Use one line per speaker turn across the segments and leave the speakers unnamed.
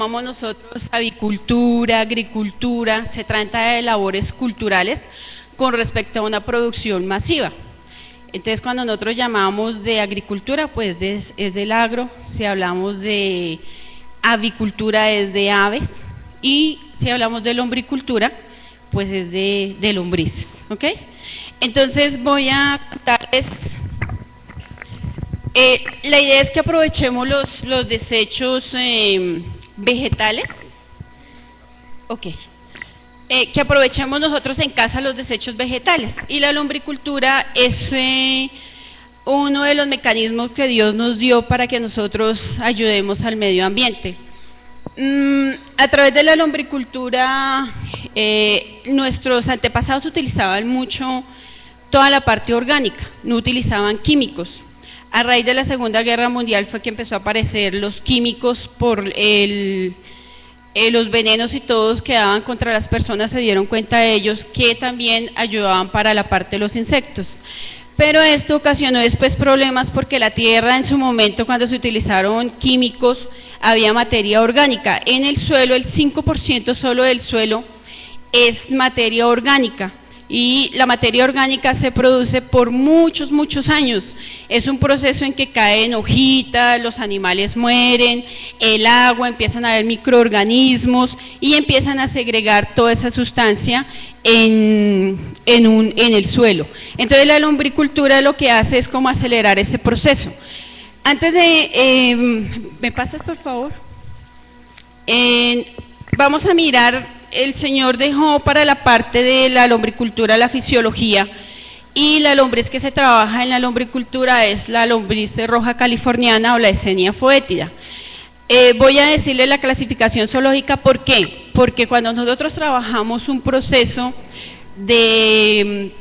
llamamos nosotros avicultura, agricultura, se trata de labores culturales con respecto a una producción masiva. Entonces, cuando nosotros llamamos de agricultura, pues es del agro, si hablamos de avicultura es de aves, y si hablamos de lombricultura, pues es de lombrices, ¿ok? Entonces voy a contarles, la idea es que aprovechemos los desechos vegetales, ok, que aprovechemos nosotros en casa los desechos vegetales, y la lombricultura es uno de los mecanismos que Dios nos dio para que nosotros ayudemos al medio ambiente. A través de la lombricultura, nuestros antepasados utilizaban mucho toda la parte orgánica, no utilizaban químicos. A raíz de la Segunda Guerra Mundial fue que empezó a aparecer los químicos por los venenos y todos que daban contra las personas, se dieron cuenta de ellos que también ayudaban para la parte de los insectos. Pero esto ocasionó después problemas porque la tierra en su momento, cuando se utilizaron químicos, había materia orgánica. En el suelo, el 5% solo del suelo es materia orgánica, y la materia orgánica se produce por muchos, muchos años. Es un proceso en que caen hojitas, los animales mueren, el agua, empiezan a haber microorganismos y empiezan a segregar toda esa sustancia en el suelo. Entonces la lombricultura lo que hace es como acelerar ese proceso. Antes de, ¿me pasas por favor? Vamos a mirar, el Señor dejó para la parte de la lombricultura la fisiología, y la lombriz que se trabaja en la lombricultura es la lombriz roja californiana o la Eisenia foetida. Voy a decirle la clasificación zoológica. ¿Por qué? Porque cuando nosotros trabajamos un proceso de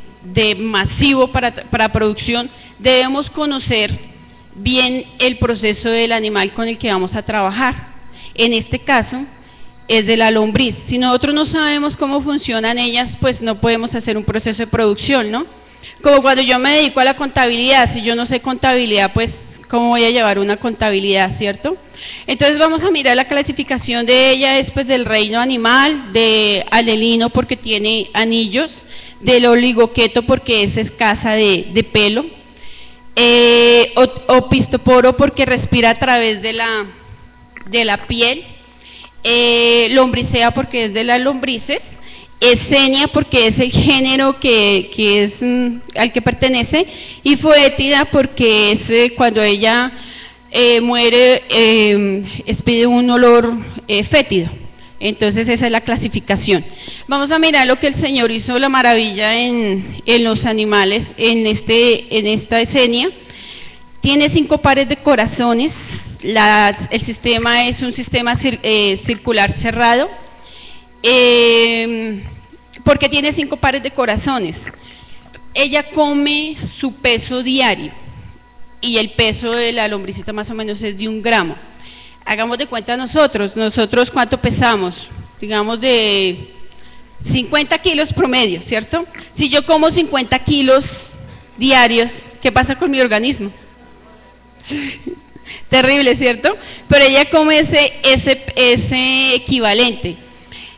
masivo para producción, debemos conocer bien el proceso del animal con el que vamos a trabajar. En este caso es de la lombriz. Si nosotros no sabemos cómo funcionan ellas, pues no podemos hacer un proceso de producción, ¿no? Como cuando yo me dedico a la contabilidad, si yo no sé contabilidad, pues ¿cómo voy a llevar una contabilidad, cierto? Entonces vamos a mirar la clasificación de ella, es pues del reino animal, de alelino porque tiene anillos, del oligoqueto porque es escasa de pelo, opistoporo porque respira a través de la piel, lombricea porque es de las lombrices, Eisenia porque es el género que es al que pertenece, y foetida porque es cuando ella muere, expide un olor fétido. Entonces esa es la clasificación. Vamos a mirar lo que el Señor hizo, la maravilla en los animales, en esta Eisenia. Tiene 5 pares de corazones. El sistema es un sistema circular cerrado. Porque tiene 5 pares de corazones. Ella come su peso diario, y el peso de la lombricita más o menos es de 1 gramo. Hagamos de cuenta nosotros ¿cuánto pesamos? Digamos de 50 kilos promedio, ¿cierto? Si yo como 50 kilos diarios, ¿qué pasa con mi organismo? Terrible, ¿cierto? Pero ella come ese equivalente.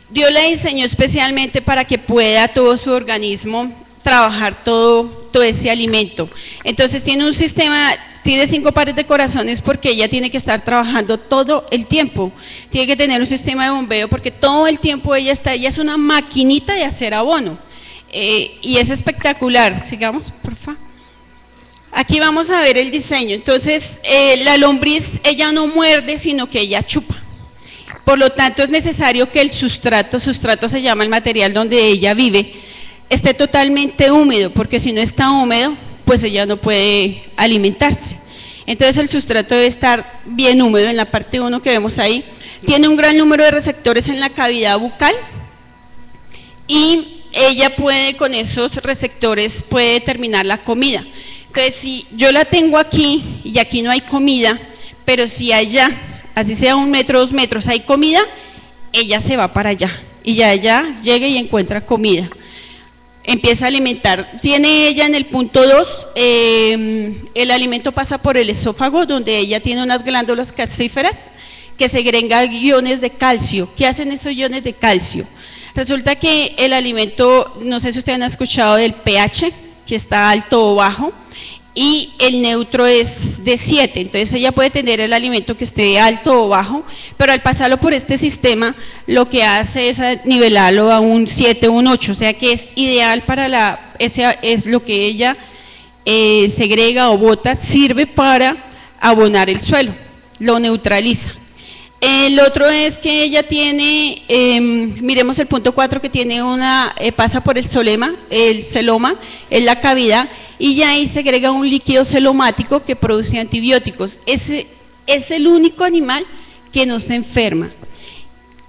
Dios la diseñó especialmente para que pueda todo su organismo trabajar todo ese alimento. Entonces tiene un sistema, tiene 5 pares de corazones porque ella tiene que estar trabajando todo el tiempo. Tiene que tener un sistema de bombeo porque todo el tiempo ella es una maquinita de hacer abono. Y es espectacular. Sigamos, por favor. Aquí vamos a ver el diseño. Entonces la lombriz, ella no muerde, sino que ella chupa. Por lo tanto es necesario que el sustrato se llama el material donde ella vive, esté totalmente húmedo, porque si no está húmedo, pues ella no puede alimentarse. Entonces el sustrato debe estar bien húmedo. En la parte 1 que vemos ahí, tiene un gran número de receptores en la cavidad bucal, y ella puede, con esos receptores, puede determinar la comida. Entonces si yo la tengo aquí y aquí no hay comida, pero si allá, así sea 1 metro, 2 metros, hay comida, ella se va para allá, y ya allá llega y encuentra comida. Empieza a alimentar. Tiene ella en el punto 2, el alimento pasa por el esófago, donde ella tiene unas glándulas calcíferas que segregan iones de calcio. ¿Qué hacen esos iones de calcio? Resulta que el alimento, no sé si ustedes han escuchado del pH, que está alto o bajo, y el neutro es de 7, entonces ella puede tener el alimento que esté alto o bajo, pero al pasarlo por este sistema, lo que hace es nivelarlo a un 7 o un 8, o sea que es ideal para es lo que ella segrega o bota, sirve para abonar el suelo, lo neutraliza. El otro es que ella tiene, miremos el punto 4, que tiene pasa por el celoma, es la cavidad, y ya ahí segrega un líquido celomático que produce antibióticos. Ese es el único animal que no se enferma.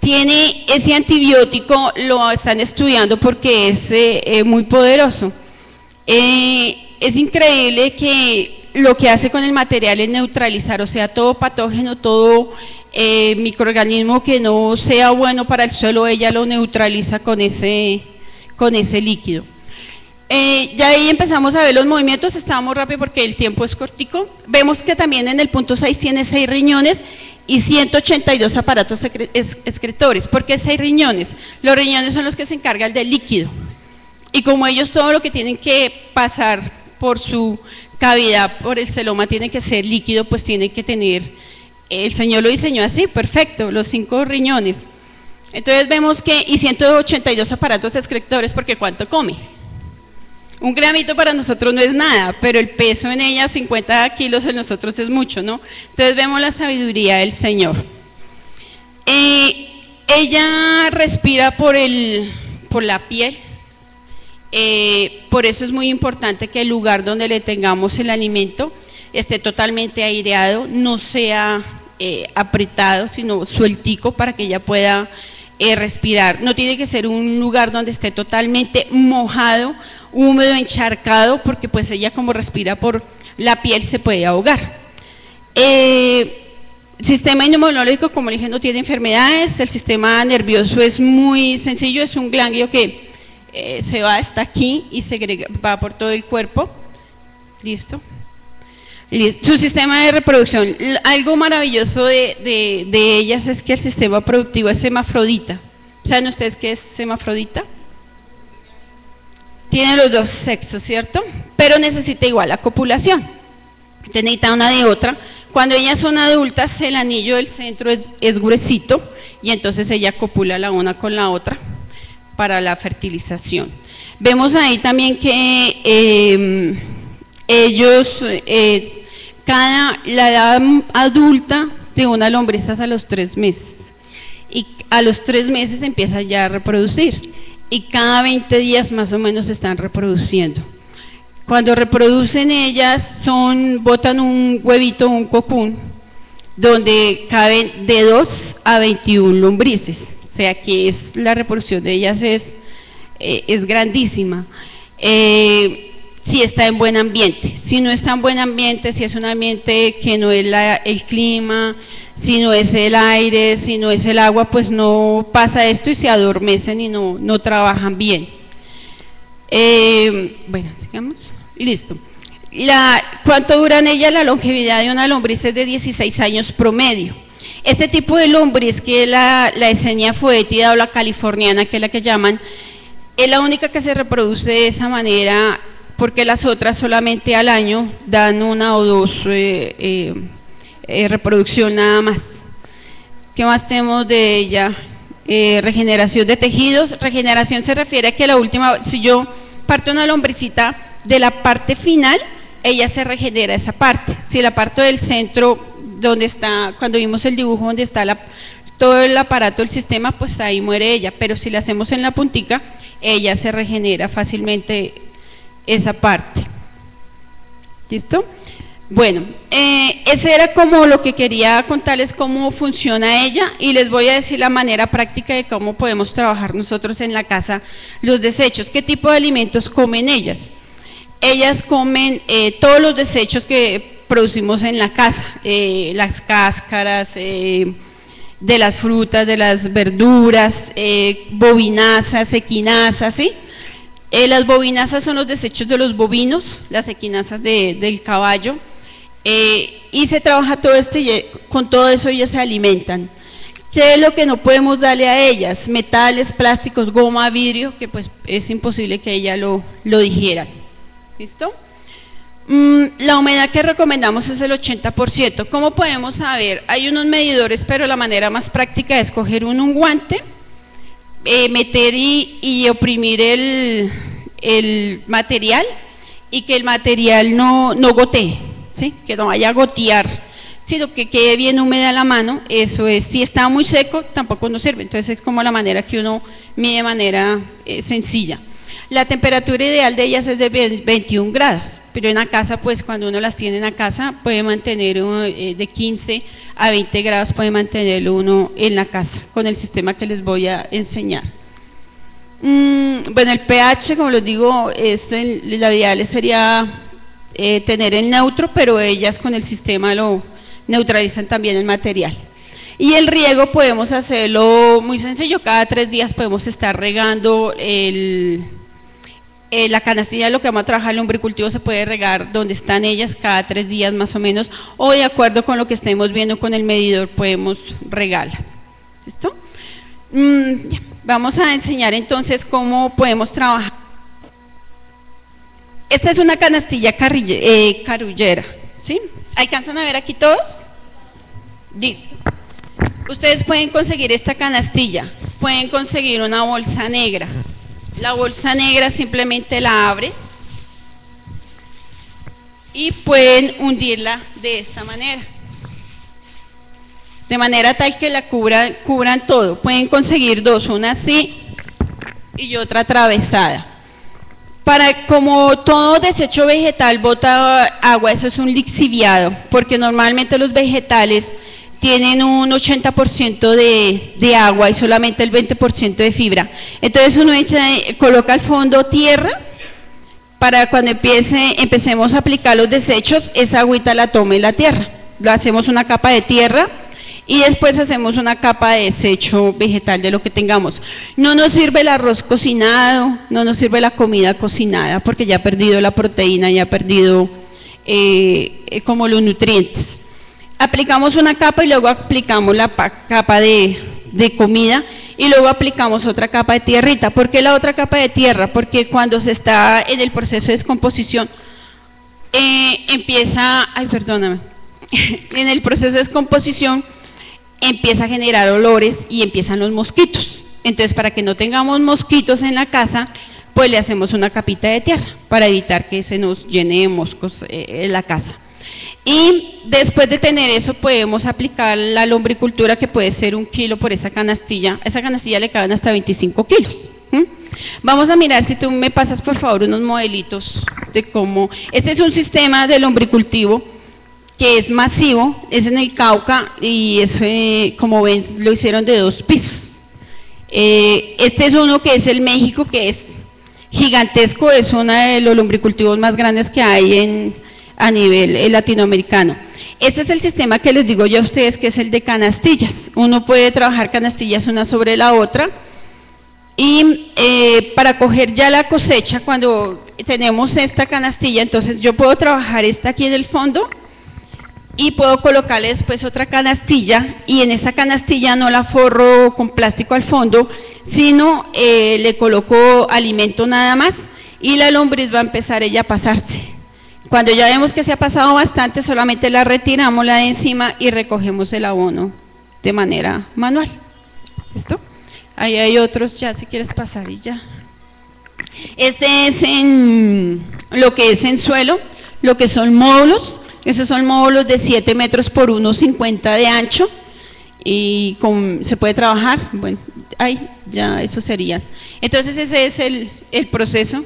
Tiene ese antibiótico, lo están estudiando porque es muy poderoso. Es increíble que lo que hace con el material es neutralizar, o sea, todo patógeno, todo microorganismo que no sea bueno para el suelo, ella lo neutraliza con ese líquido. Ya ahí empezamos a ver los movimientos, estábamos rápido porque el tiempo es cortico. Vemos que también en el punto 6 tiene 6 riñones y 182 aparatos excretores. ¿Por qué 6 riñones? Los riñones son los que se encargan del líquido, y como ellos todo lo que tienen que pasar por su cavidad, por el celoma, tiene que ser líquido, pues tiene que tener, el Señor lo diseñó así, perfecto, los 5 riñones. Entonces vemos que, y 182 aparatos excretores, porque ¿cuánto come? Un gramito para nosotros no es nada, pero el peso en ella, 50 kilos en nosotros es mucho, ¿no? Entonces vemos la sabiduría del Señor. Ella respira por la piel, por eso es muy importante que el lugar donde le tengamos el alimento esté totalmente aireado, no sea apretado, sino sueltico para que ella pueda respirar. No tiene que ser un lugar donde esté totalmente mojado, húmedo, encharcado, porque pues ella como respira por la piel se puede ahogar. Sistema inmunológico, como le dije, no tiene enfermedades. El sistema nervioso es muy sencillo, es un ganglio que se va hasta aquí y va por todo el cuerpo. ¿Listo? Su sistema de reproducción, algo maravilloso de ellas es que el sistema productivo es hermafrodita. ¿Saben ustedes qué es hermafrodita? Tiene los dos sexos, ¿cierto? Pero necesita igual la copulación. Entonces necesita una de otra. Cuando ellas son adultas, el anillo del centro es gruesito y entonces ella copula la una con la otra para la fertilización. Vemos ahí también que ellos, la edad adulta de una lombriz es a los 3 meses, y a los 3 meses empieza ya a reproducir, y cada 20 días más o menos se están reproduciendo. Cuando reproducen ellas botan un huevito, un cocún, donde caben de 2 a 21 lombrices, o sea que la reproducción de ellas es grandísima. Si está en buen ambiente, si no está en buen ambiente, si es un ambiente que no es el clima, si no es el aire, si no es el agua, pues no pasa esto y se adormecen y no trabajan bien. Bueno, sigamos, listo. ¿Cuánto duran ellas? La longevidad de una lombriz es de 16 años promedio. Este tipo de lombriz, que es la Eisenia foetida o la californiana, que es la que llaman, es la única que se reproduce de esa manera, porque las otras solamente al año dan 1 o 2 reproducción nada más. ¿Qué más tenemos de ella? Regeneración de tejidos. Regeneración se refiere a que la última, si yo parto una lombricita de la parte final, ella se regenera esa parte. Si la parto del centro, donde está, cuando vimos el dibujo donde está todo el aparato del sistema, pues ahí muere ella, pero si la hacemos en la puntica, ella se regenera fácilmente esa parte. ¿Listo? Bueno, ese era como lo que quería contarles, cómo funciona ella, y les voy a decir la manera práctica de cómo podemos trabajar nosotros en la casa los desechos. ¿Qué tipo de alimentos comen ellas? Ellas comen todos los desechos que producimos en la casa, las cáscaras de las frutas, de las verduras, bobinazas, equinazas, ¿sí? Las bobinazas son los desechos de los bovinos, las equinazas del caballo. y se trabaja todo esto y con todo eso ellas se alimentan. ¿Qué es lo que no podemos darle a ellas? Metales, plásticos, goma, vidrio, que pues es imposible que ellas lo digieran. ¿Listo? La humedad que recomendamos es el 80%. ¿Cómo podemos saber? Hay unos medidores, pero la manera más práctica es coger un guante, meter y oprimir el material y que el material no gotee, ¿sí? Que no vaya a gotear, sino que quede bien húmeda la mano. Eso es, si está muy seco tampoco nos sirve. Entonces es como la manera que uno mide de manera sencilla. La temperatura ideal de ellas es de 21 grados, pero en la casa, pues cuando uno las tiene en la casa, puede mantener de 15 a 20 grados, puede mantenerlo uno en la casa, con el sistema que les voy a enseñar. Bueno, el pH, como les digo, la ideal sería tener el neutro, pero ellas con el sistema lo neutralizan también el material. Y el riego podemos hacerlo muy sencillo, cada 3 días podemos estar regando la canastilla. Lo que vamos a trabajar el lombricultivo se puede regar donde están ellas cada 3 días más o menos, o de acuerdo con lo que estemos viendo con el medidor podemos regarlas. ¿Listo? Vamos a enseñar entonces cómo podemos trabajar. Esta es una canastilla carullera, ¿sí? ¿Alcanzan a ver aquí todos? Listo. Ustedes pueden conseguir esta canastilla, pueden conseguir una bolsa negra. La bolsa negra simplemente la abren y pueden hundirla de esta manera, de manera tal que la cubran todo. Pueden conseguir dos, una así y otra atravesada. Como todo desecho vegetal bota agua, eso es un lixiviado, porque normalmente los vegetales tienen un 80% de agua y solamente el 20% de fibra. Entonces uno coloca al fondo tierra para cuando empecemos a aplicar los desechos, esa agüita la tome la tierra. Lo hacemos una capa de tierra y después hacemos una capa de desecho vegetal de lo que tengamos. No nos sirve el arroz cocinado, no nos sirve la comida cocinada porque ya ha perdido la proteína, ya ha perdido como los nutrientes. Aplicamos una capa y luego aplicamos la capa de comida y luego aplicamos otra capa de tierrita. ¿Por qué la otra capa de tierra? Porque cuando se está en el proceso de descomposición en el proceso de descomposición empieza a generar olores y empiezan los mosquitos. Entonces, para que no tengamos mosquitos en la casa, pues le hacemos una capita de tierra para evitar que se nos llene de moscos la casa. Y después de tener eso podemos aplicar la lombricultura, que puede ser 1 kilo por esa canastilla. A esa canastilla le caben hasta 25 kilos. Vamos a mirar, si tú me pasas por favor unos modelitos de cómo. Este es un sistema de lombricultivo que es masivo, es en el Cauca y es, como ven, lo hicieron de 2 pisos. Este es uno que es el México, que es gigantesco, es uno de los lombricultivos más grandes que hay a nivel latinoamericano. Este es el sistema que les digo yo a ustedes, que es el de canastillas. Uno puede trabajar canastillas una sobre la otra y para coger ya la cosecha, cuando tenemos esta canastilla, entonces yo puedo trabajar esta aquí en el fondo y puedo colocarle después otra canastilla, y en esa canastilla no la forro con plástico al fondo, sino le coloco alimento nada más y la lombriz va a empezar ella a pasarse. Cuando ya vemos que se ha pasado bastante, solamente la retiramos la de encima y recogemos el abono de manera manual. ¿Listo? Ahí hay otros, ya si quieres pasar y ya. Este es lo que es en suelo, lo que son módulos. Esos son módulos de 7 metros por 1,50 de ancho y se puede trabajar. Bueno, ahí ya eso sería. Entonces ese es el proceso.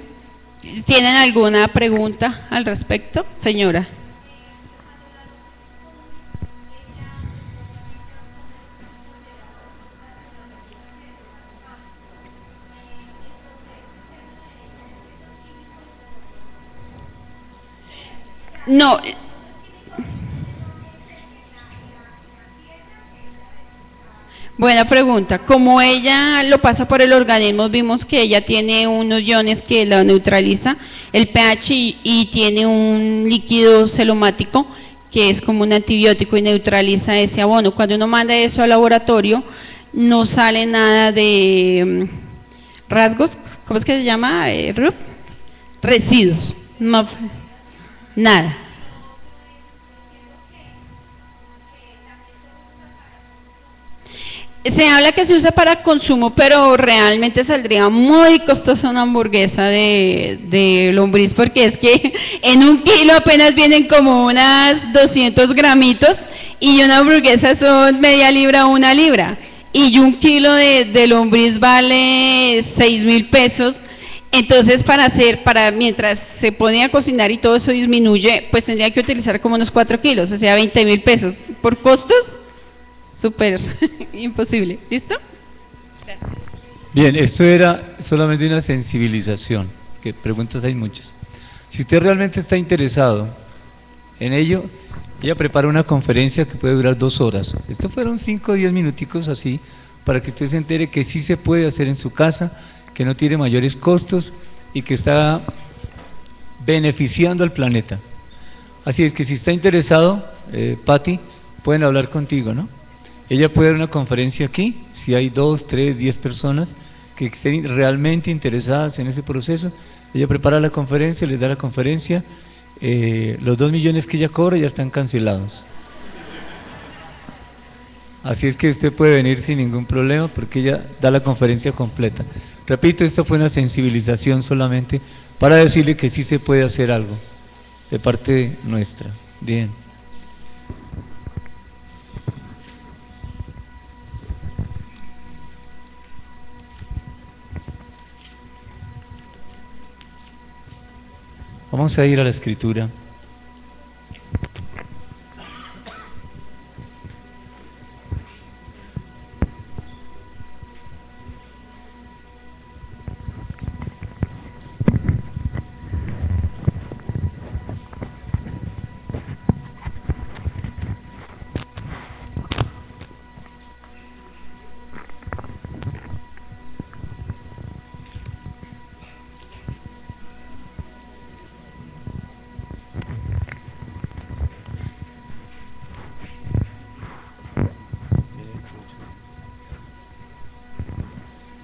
¿Tienen alguna pregunta al respecto, señora? No. Buena pregunta. Como ella lo pasa por el organismo, vimos que ella tiene unos iones que la neutraliza, el pH, y tiene un líquido celomático que es como un antibiótico y neutraliza ese abono. Cuando uno manda eso al laboratorio, no sale nada de rasgos, ¿cómo es que se llama? Residuos, no, nada. Se habla que se usa para consumo, pero realmente saldría muy costosa una hamburguesa de lombriz, porque es que en 1 kilo apenas vienen como unas 200 gramitos y una hamburguesa son media libra o 1 libra. Y 1 kilo de lombriz vale 6.000 pesos. Entonces mientras se pone a cocinar y todo eso disminuye, pues tendría que utilizar como unos 4 kilos, o sea 20.000 pesos. Por costos, súper imposible. ¿Listo? Gracias.
Bien, esto era solamente una sensibilización, que preguntas hay muchas. Si usted realmente está interesado en ello, ella prepara una conferencia que puede durar 2 horas. Esto fueron 5 o 10 minuticos así, para que usted se entere que sí se puede hacer en su casa, que no tiene mayores costos y que está beneficiando al planeta. Así es que si está interesado, Patti, pueden hablar contigo, ¿no? Ella puede dar una conferencia aquí, si hay 2, 3, 10 personas que estén realmente interesadas en ese proceso, ella prepara la conferencia, les da la conferencia, los 2 millones que ella cobra ya están cancelados. Así es que usted puede venir sin ningún problema porque ella da la conferencia completa. Repito, esto fue una sensibilización solamente para decirle que sí se puede hacer algo de parte nuestra. Bien. Vamos a ir a la escritura.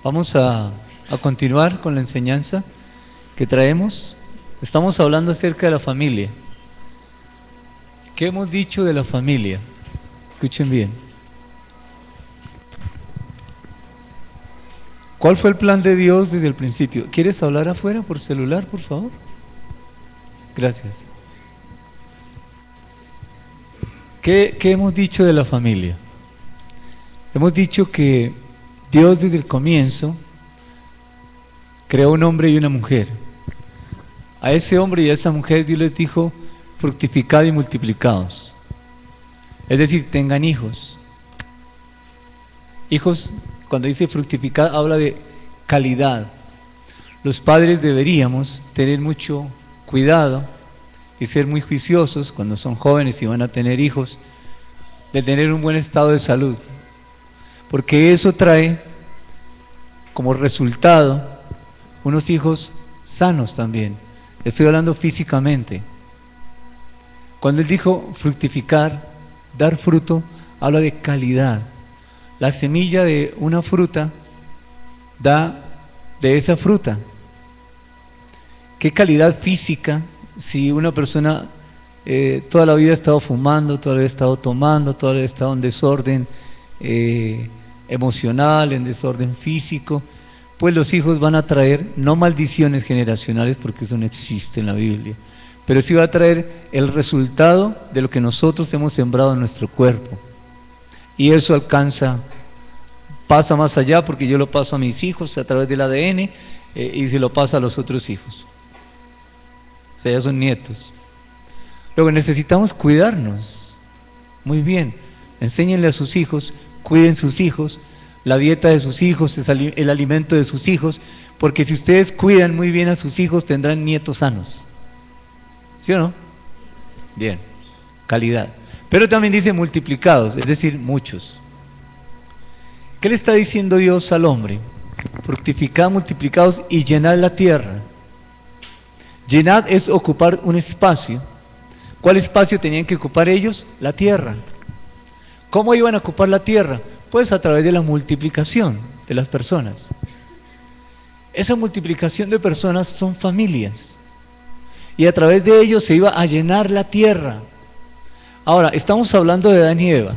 Vamos a continuar con la enseñanza que traemos. Estamos hablando acerca de la familia. ¿Qué hemos dicho de la familia? Escuchen bien. ¿Cuál fue el plan de Dios desde el principio? ¿Quieres hablar afuera por celular, por favor? Gracias. ¿Qué hemos dicho de la familia? Hemos dicho que Dios desde el comienzo creó un hombre y una mujer. A ese hombre y a esa mujer Dios les dijo: fructificad y multiplicaos. Es decir, tengan hijos. Hijos, cuando dice fructificad, habla de calidad. Los padres deberíamos tener mucho cuidado y ser muy juiciosos cuando son jóvenes y van a tener hijos, de tener un buen estado de salud, porque eso trae como resultado unos hijos sanos también. Estoy hablando físicamente. Cuando él dijo fructificar, dar fruto, habla de calidad. La semilla de una fruta da de esa fruta. ¿Qué calidad física si una persona toda la vida ha estado fumando, toda la vida ha estado tomando, toda la vida ha estado en desorden emocional, en desorden físico? Pues los hijos van a traer no maldiciones generacionales, porque eso no existe en la Biblia, pero sí va a traer el resultado de lo que nosotros hemos sembrado en nuestro cuerpo, y eso alcanza, pasa más allá, porque yo lo paso a mis hijos a través del ADN y se lo pasa a los otros hijos, o sea, ya son nietos. Luego necesitamos cuidarnos muy bien. Enséñenle a sus hijos, cuiden sus hijos, la dieta de sus hijos, el alimento de sus hijos, porque si ustedes cuidan muy bien a sus hijos, tendrán nietos sanos. ¿Sí o no? Bien, calidad. Pero también dice multiplicados, es decir, muchos. ¿Qué le está diciendo Dios al hombre? Fructificad, multiplicados y llenad la tierra. Llenad es ocupar un espacio. ¿Cuál espacio tenían que ocupar ellos? La tierra. ¿Cómo iban a ocupar la tierra? Pues a través de la multiplicación de las personas. Esa multiplicación de personas son familias. Y a través de ellos se iba a llenar la tierra. Ahora, estamos hablando de Adán y Eva.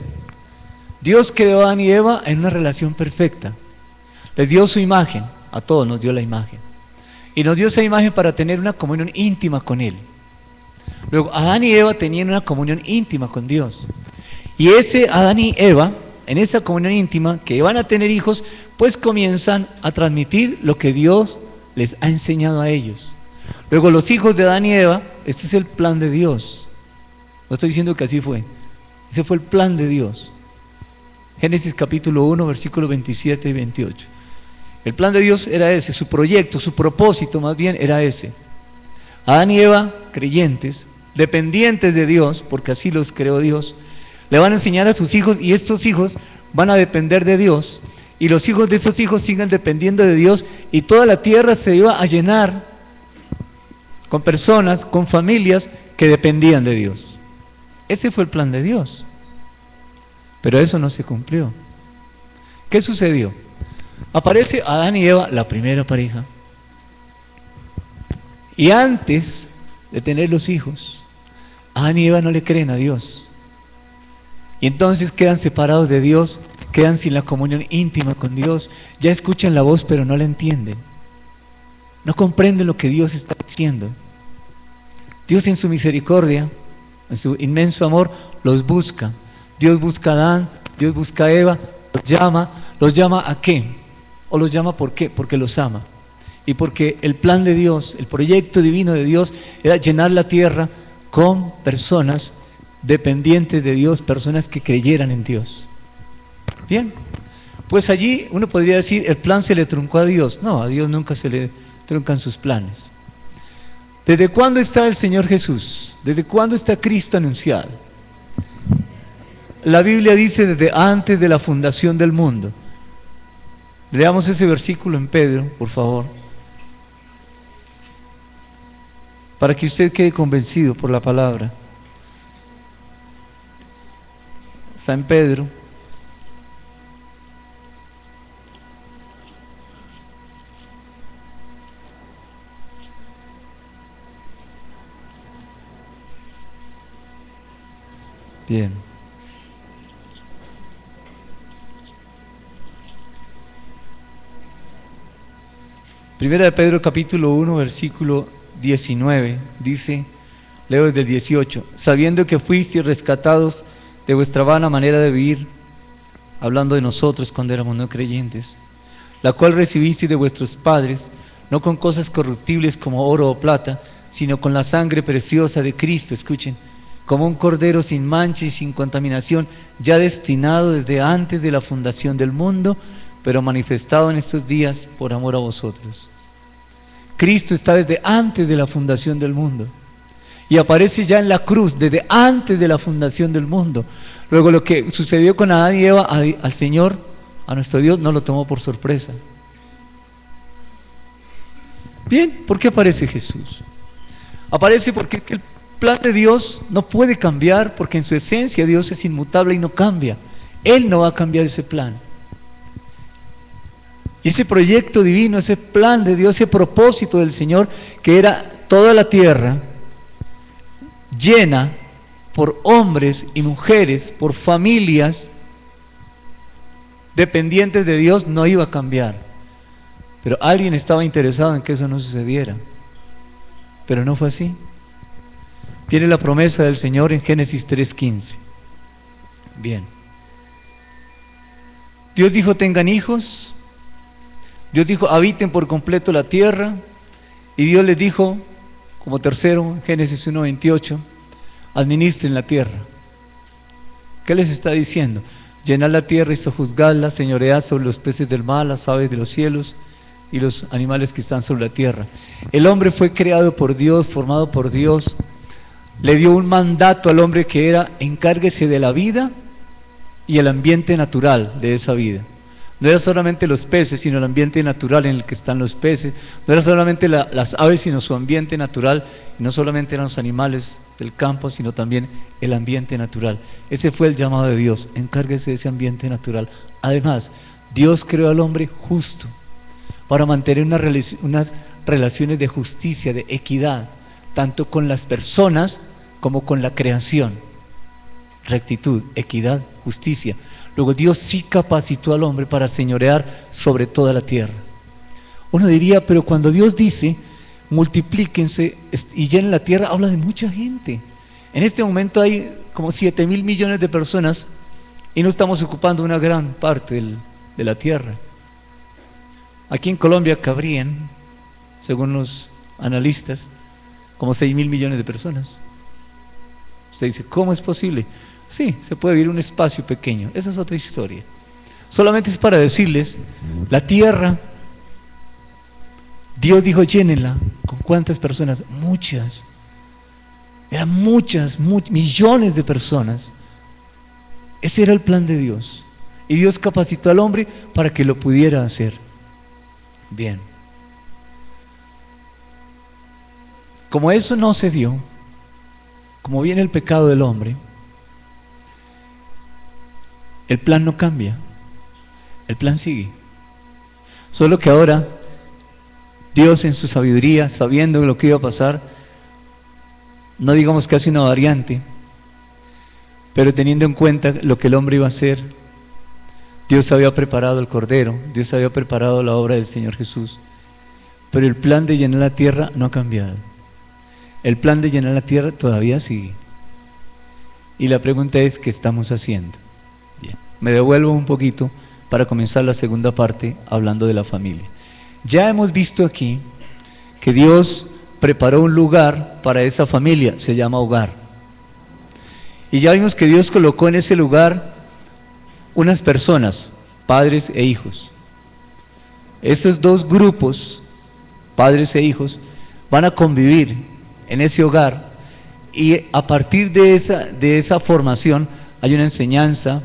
Dios creó a Adán y Eva en una relación perfecta. Les dio su imagen, a todos nos dio la imagen. Y nos dio esa imagen para tener una comunión íntima con Él. Luego, Adán y Eva tenían una comunión íntima con Dios. Y ese Adán y Eva, en esa comunión íntima, que van a tener hijos, pues comienzan a transmitir lo que Dios les ha enseñado a ellos. Luego, los hijos de Adán y Eva, este es el plan de Dios. No estoy diciendo que así fue. Ese fue el plan de Dios. Génesis capítulo 1, versículos 27 y 28. El plan de Dios era ese, su proyecto, su propósito más bien era ese. Adán y Eva, creyentes, dependientes de Dios, porque así los creó Dios, le van a enseñar a sus hijos y estos hijos van a depender de Dios y los hijos de esos hijos sigan dependiendo de Dios y toda la tierra se iba a llenar con personas, con familias que dependían de Dios. Ese fue el plan de Dios. Pero eso no se cumplió. ¿Qué sucedió? Aparece Adán y Eva, la primera pareja. Y antes de tener los hijos, Adán y Eva no le creen a Dios. Y entonces quedan separados de Dios, quedan sin la comunión íntima con Dios. Ya escuchan la voz, pero no la entienden. No comprenden lo que Dios está diciendo. Dios en su misericordia, en su inmenso amor, los busca. Dios busca a Adán, Dios busca a Eva, los llama ¿a qué? ¿O los llama por qué? Porque los ama. Y porque el plan de Dios, el proyecto divino de Dios era llenar la tierra con personas dependientes de Dios, personas que creyeran en Dios. Bien, pues allí uno podría decir, el plan se le truncó a Dios. No, a Dios nunca se le truncan sus planes. ¿Desde cuándo está el Señor Jesús? ¿Desde cuándo está Cristo anunciado? La Biblia dice desde antes de la fundación del mundo. Leamos ese versículo en Pedro, por favor, para que usted quede convencido por la palabra. Está en Pedro. Bien. Primera de Pedro capítulo 1 versículo 19 dice, leo desde el 18, sabiendo que fuisteis rescatados de vuestra vana manera de vivir, hablando de nosotros cuando éramos no creyentes, la cual recibisteis de vuestros padres, no con cosas corruptibles como oro o plata, sino con la sangre preciosa de Cristo, escuchen, como un cordero sin mancha y sin contaminación, ya destinado desde antes de la fundación del mundo, pero manifestado en estos días por amor a vosotros. Cristo está desde antes de la fundación del mundo y aparece ya en la cruz desde antes de la fundación del mundo. Luego lo que sucedió con Adán y Eva, al Señor, a nuestro Dios, no lo tomó por sorpresa. Bien, ¿por qué aparece Jesús? Aparece porque es que el plan de Dios no puede cambiar, porque en su esencia Dios es inmutable y no cambia. Él no va a cambiar ese plan. Y ese proyecto divino, ese plan de Dios, ese propósito del Señor, que era toda la tierra llena por hombres y mujeres, por familias dependientes de Dios, no iba a cambiar. Pero alguien estaba interesado en que eso no sucediera. Pero no fue así. Viene la promesa del Señor en Génesis 3:15. Bien. Dios dijo, tengan hijos. Dios dijo, habiten por completo la tierra. Y Dios les dijo, como tercero, en Génesis 1:28, administren la tierra. ¿Qué les está diciendo? Llenad la tierra y sojuzgadla, señoread sobre los peces del mar, las aves de los cielos y los animales que están sobre la tierra. El hombre fue creado por Dios, formado por Dios. Le dio un mandato al hombre que era, encárguese de la vida y el ambiente natural de esa vida. No era solamente los peces, sino el ambiente natural en el que están los peces. No era solamente las aves, sino su ambiente natural. Y no solamente eran los animales del campo, sino también el ambiente natural. Ese fue el llamado de Dios. Encárguese de ese ambiente natural. Además, Dios creó al hombre justo para mantener unas relaciones de justicia, de equidad, tanto con las personas como con la creación. Rectitud, equidad, justicia. Luego Dios sí capacitó al hombre para señorear sobre toda la tierra. Uno diría, pero cuando Dios dice, multiplíquense y llenen la tierra, habla de mucha gente. En este momento hay como 7.000 millones de personas y no estamos ocupando una gran parte de la tierra. Aquí en Colombia cabrían, según los analistas, como 6.000 millones de personas. Usted dice, ¿cómo es posible? Sí, se puede vivir un espacio pequeño. Esa es otra historia. Solamente es para decirles, la tierra, Dios dijo, llénenla. ¿Con cuántas personas? Muchas. Eran muchas, millones de personas. Ese era el plan de Dios. Y Dios capacitó al hombre para que lo pudiera hacer. Bien. Como eso no se dio, como viene el pecado del hombre, el plan no cambia, el plan sigue. Solo que ahora Dios en su sabiduría, sabiendo lo que iba a pasar, no digamos que hace una variante, pero teniendo en cuenta lo que el hombre iba a hacer, Dios había preparado el Cordero, Dios había preparado la obra del Señor Jesús, pero el plan de llenar la tierra no ha cambiado. El plan de llenar la tierra todavía sigue. Y la pregunta es, ¿qué estamos haciendo? Bien. Me devuelvo un poquito para comenzar la segunda parte hablando de la familia. Ya hemos visto aquí que Dios preparó un lugar para esa familia, se llama hogar. Y ya vimos que Dios colocó en ese lugar unas personas, padres e hijos. Estos dos grupos, padres e hijos, van a convivir en ese hogar y a partir de esa formación hay una enseñanza,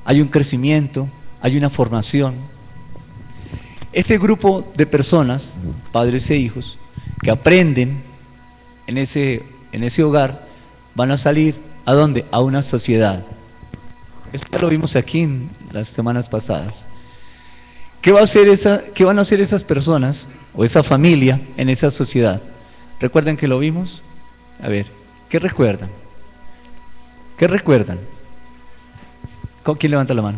hay un crecimiento, hay una formación. Ese grupo de personas, padres e hijos, que aprenden en ese hogar, van a salir ¿a dónde? A una sociedad. Esto ya lo vimos aquí en las semanas pasadas. ¿Qué van a hacer esas personas o esa familia en esa sociedad? ¿Recuerdan que lo vimos? A ver, ¿qué recuerdan? ¿Qué recuerdan? ¿Quién levanta la mano?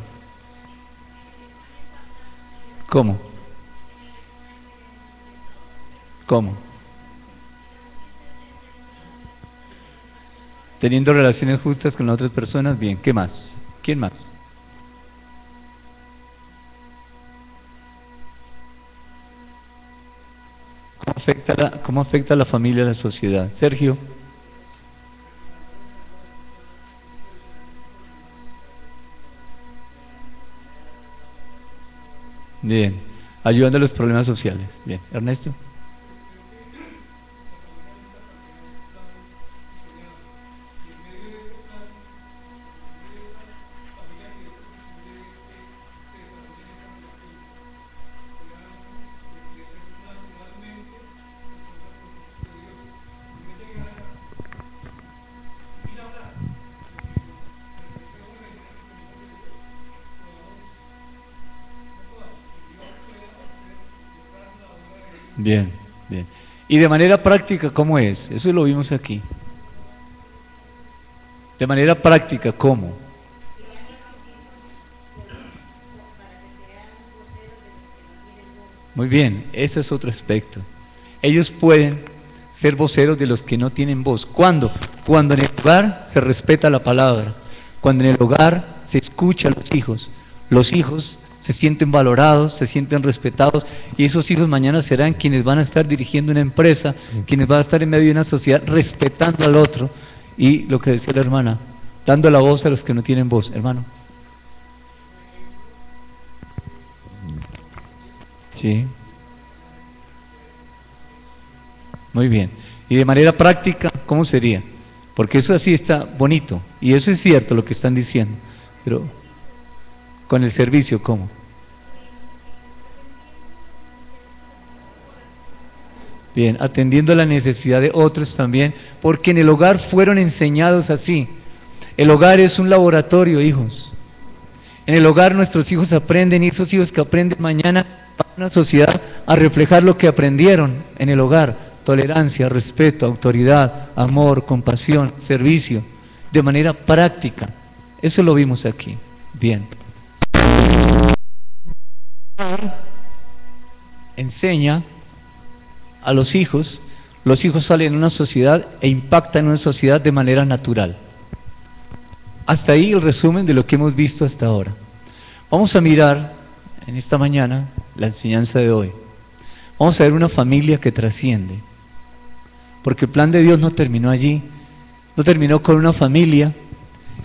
¿Cómo? ¿Cómo? Teniendo relaciones justas con las otras personas. Bien, ¿qué más? ¿Quién más? ¿Cómo afecta a la familia a la sociedad? Sergio. Bien, ayudando a los problemas sociales. Bien, Ernesto. Bien, bien. Y de manera práctica, ¿cómo es? Eso lo vimos aquí. De manera práctica, ¿cómo? Muy bien, ese es otro aspecto. Ellos pueden ser voceros de los que no tienen voz. ¿Cuándo? Cuando en el hogar se respeta la palabra, cuando en el hogar se escucha a los hijos se sienten valorados, se sienten respetados, y esos hijos mañana serán quienes van a estar dirigiendo una empresa, quienes van a estar en medio de una sociedad respetando al otro, y lo que decía la hermana, dando la voz a los que no tienen voz. Hermano. Sí. Muy bien. Y de manera práctica, ¿cómo sería? Porque eso así está bonito, y eso es cierto lo que están diciendo, pero con el servicio, ¿cómo? Bien, atendiendo la necesidad de otros también, porque en el hogar fueron enseñados así. El hogar es un laboratorio, hijos. En el hogar nuestros hijos aprenden, y esos hijos que aprenden mañana van a una sociedad a reflejar lo que aprendieron en el hogar: tolerancia, respeto, autoridad, amor, compasión, servicio, de manera práctica. Eso lo vimos aquí. Bien. Enseña a los hijos salen en una sociedad e impactan en una sociedad de manera natural. Hasta ahí el resumen de lo que hemos visto hasta ahora. Vamos a mirar en esta mañana la enseñanza de hoy. Vamos a ver una familia que trasciende, porque el plan de Dios no terminó allí, no terminó con una familia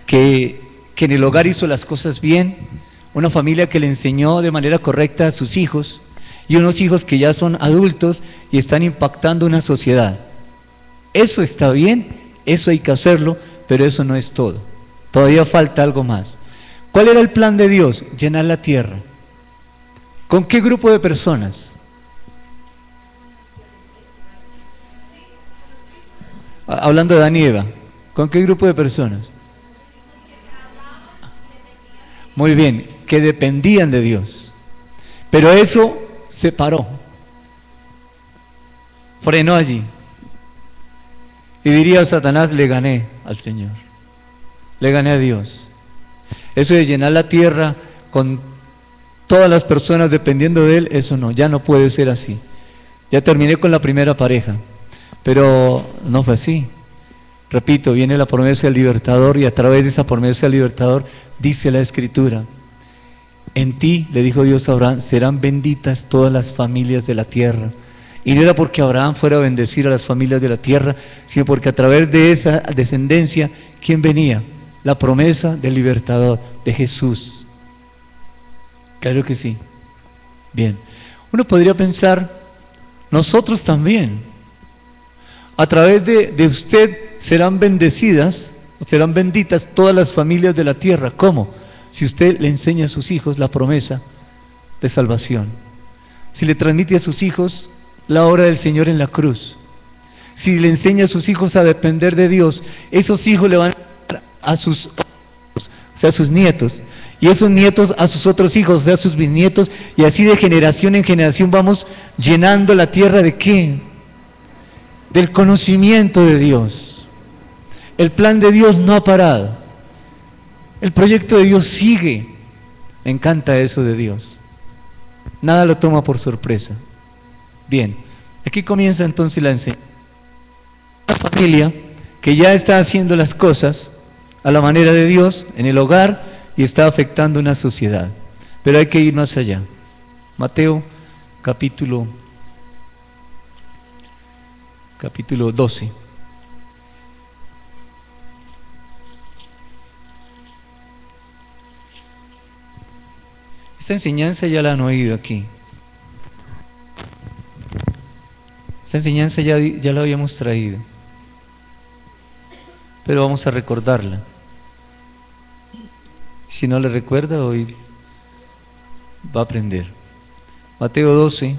que en el hogar hizo las cosas bien, una familia que le enseñó de manera correcta a sus hijos, y unos hijos que ya son adultos y están impactando una sociedad. Eso está bien, eso hay que hacerlo, pero eso no es todo. Todavía falta algo más. ¿Cuál era el plan de Dios? Llenar la tierra. ¿Con qué grupo de personas? Hablando de Adán y Eva, ¿con qué grupo de personas? Muy bien, que dependían de Dios. Pero eso se paró, frenó allí. Y diría Satanás: le gané al Señor, le gané a Dios. Eso de llenar la tierra con todas las personas dependiendo de Él, eso no, ya no puede ser así. Ya terminé con la primera pareja, pero no fue así. Repito, viene la promesa del libertador, y a través de esa promesa del libertador dice la Escritura: en ti, le dijo Dios a Abraham, serán benditas todas las familias de la tierra. Y no era porque Abraham fuera a bendecir a las familias de la tierra, sino porque a través de esa descendencia, ¿quién venía? La promesa del libertador, de Jesús. Claro que sí. Bien, uno podría pensar, nosotros también, a través de usted serán bendecidas, serán benditas todas las familias de la tierra. ¿Cómo? Si usted le enseña a sus hijos la promesa de salvación, si le transmite a sus hijos la obra del Señor en la cruz, si le enseña a sus hijos a depender de Dios, esos hijos le van a dar a sus hijos, o sea, a sus nietos, y esos nietos a sus otros hijos, o sea, a sus bisnietos, y así de generación en generación vamos llenando la tierra. ¿De qué? Del conocimiento de Dios. El plan de Dios no ha parado. El proyecto de Dios sigue. Me encanta eso de Dios. Nada lo toma por sorpresa. Bien, aquí comienza entonces la enseñanza. Una familia que ya está haciendo las cosas a la manera de Dios en el hogar y está afectando una sociedad. Pero hay que ir más allá. Mateo capítulo 12. Esta enseñanza ya la han oído aquí. Esta enseñanza ya la habíamos traído, pero vamos a recordarla. Si no le recuerda, hoy va a aprender. Mateo 12,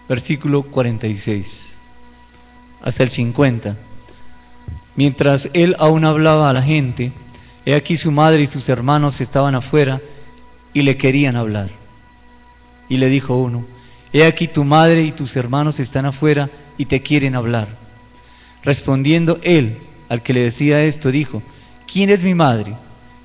versículo 46 hasta el 50. Mientras él aún hablaba a la gente, he aquí su madre y sus hermanos estaban afuera y le querían hablar. Y le dijo uno: he aquí tu madre y tus hermanos están afuera y te quieren hablar. Respondiendo él al que le decía esto, dijo: ¿quién es mi madre?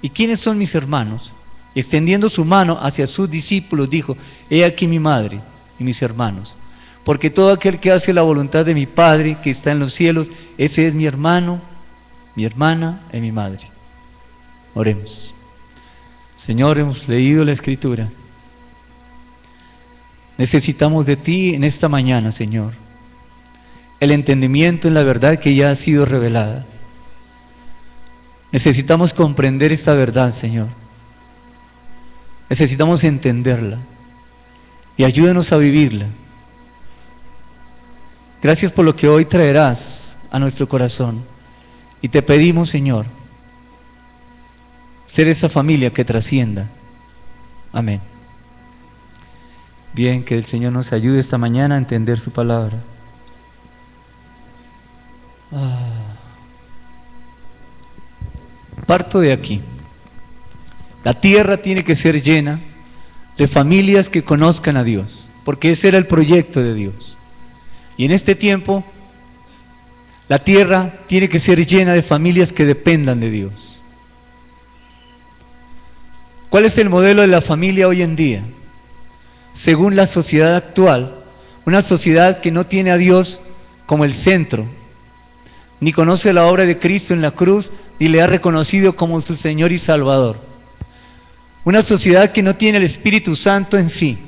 ¿Y quiénes son mis hermanos? Y extendiendo su mano hacia sus discípulos, dijo: he aquí mi madre y mis hermanos. Porque todo aquel que hace la voluntad de mi Padre que está en los cielos, ese es mi hermano, mi hermana y mi madre. Oremos. Señor, hemos leído la Escritura. Necesitamos de ti en esta mañana, Señor, el entendimiento en la verdad que ya ha sido revelada. Necesitamos comprender esta verdad, Señor. Necesitamos entenderla y ayúdanos a vivirla. Gracias por lo que hoy traerás a nuestro corazón, y te pedimos, Señor, ser esa familia que trascienda. Amén. Bien, que el Señor nos ayude esta mañana a entender su palabra. Parto de aquí. La tierra tiene que ser llena de familias que conozcan a Dios, porque ese era el proyecto de Dios. Y en este tiempo, la tierra tiene que ser llena de familias que dependan de Dios. ¿Cuál es el modelo de la familia hoy en día? Según la sociedad actual, una sociedad que no tiene a Dios como el centro, ni conoce la obra de Cristo en la cruz, ni le ha reconocido como su Señor y Salvador. Una sociedad que no tiene el Espíritu Santo en sí.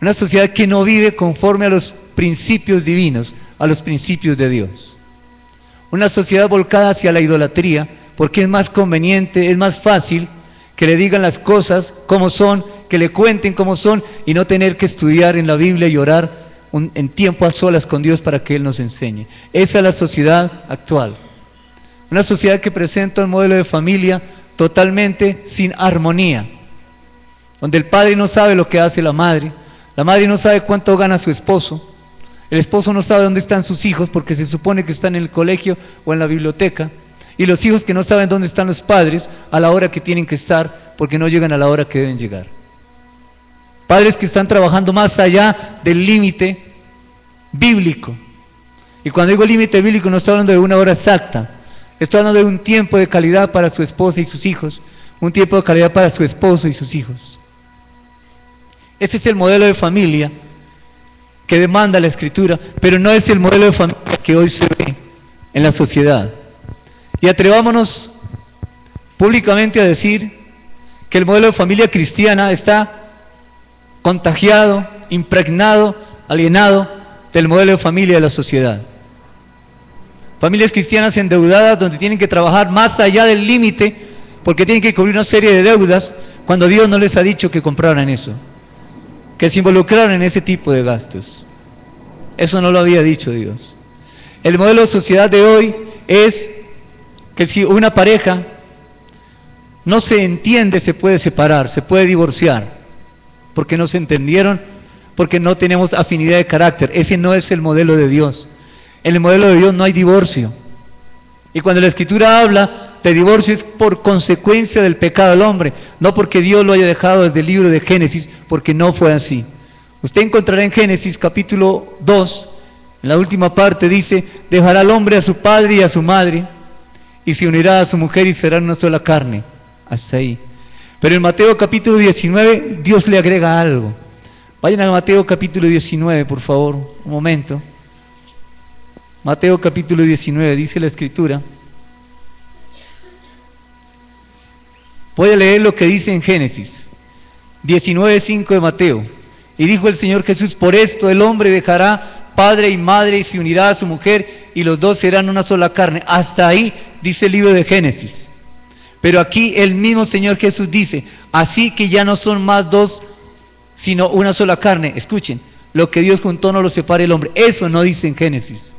Una sociedad que no vive conforme a los principios divinos, a los principios de Dios. Una sociedad volcada hacia la idolatría, porque es más conveniente, es más fácil que le digan las cosas como son, que le cuenten como son, y no tener que estudiar en la Biblia y orar en tiempo a solas con Dios para que Él nos enseñe. Esa es la sociedad actual. Una sociedad que presenta un modelo de familia totalmente sin armonía, donde el padre no sabe lo que hace la madre no sabe cuánto gana su esposo, el esposo no sabe dónde están sus hijos porque se supone que están en el colegio o en la biblioteca, y los hijos que no saben dónde están los padres a la hora que tienen que estar porque no llegan a la hora que deben llegar. Padres que están trabajando más allá del límite bíblico. Y cuando digo límite bíblico no estoy hablando de una hora exacta, estoy hablando de un tiempo de calidad para su esposa y sus hijos, un tiempo de calidad para su esposo y sus hijos. Ese es el modelo de familia que demanda la Escritura, pero no es el modelo de familia que hoy se ve en la sociedad. Y atrevámonos públicamente a decir que el modelo de familia cristiana está contagiado, impregnado, alienado del modelo de familia de la sociedad. Familias cristianas endeudadas donde tienen que trabajar más allá del límite porque tienen que cubrir una serie de deudas cuando Dios no les ha dicho que compraran eso, que se involucraran en ese tipo de gastos. Eso no lo había dicho Dios. El modelo de sociedad de hoy es que si una pareja no se entiende, se puede separar, se puede divorciar, porque no se entendieron, porque no tenemos afinidad de carácter. Ese no es el modelo de Dios. En el modelo de Dios no hay divorcio. Y cuando la Escritura habla de divorcio es por consecuencia del pecado del hombre, no porque Dios lo haya dejado desde el libro de Génesis, porque no fue así. Usted encontrará en Génesis capítulo 2, en la última parte dice, dejará al hombre a su padre y a su madre, y se unirá a su mujer y serán una sola carne. Hasta ahí. Pero en Mateo capítulo 19, Dios le agrega algo. Vayan a Mateo capítulo 19, por favor, un momento. Mateo capítulo 19, dice la Escritura. Voy a leer lo que dice en Génesis 19:5 de Mateo. Y dijo el Señor Jesús, por esto el hombre dejará padre y madre y se unirá a su mujer y los dos serán una sola carne. Hasta ahí dice el libro de Génesis. Pero aquí el mismo Señor Jesús dice, así que ya no son más dos, sino una sola carne. Escuchen, lo que Dios juntó no lo separe el hombre. Eso no dice en Génesis.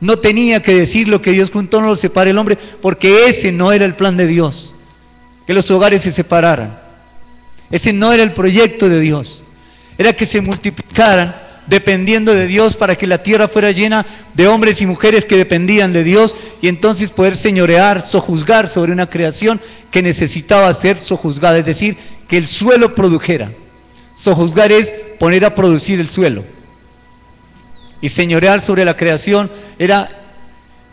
No tenía que decir lo que Dios juntó no lo separe el hombre, porque ese no era el plan de Dios, que los hogares se separaran. Ese no era el proyecto de Dios. Era que se multiplicaran dependiendo de Dios para que la tierra fuera llena de hombres y mujeres que dependían de Dios y entonces poder señorear, sojuzgar sobre una creación que necesitaba ser sojuzgada, es decir, que el suelo produjera. Sojuzgar es poner a producir el suelo. Y señorear sobre la creación era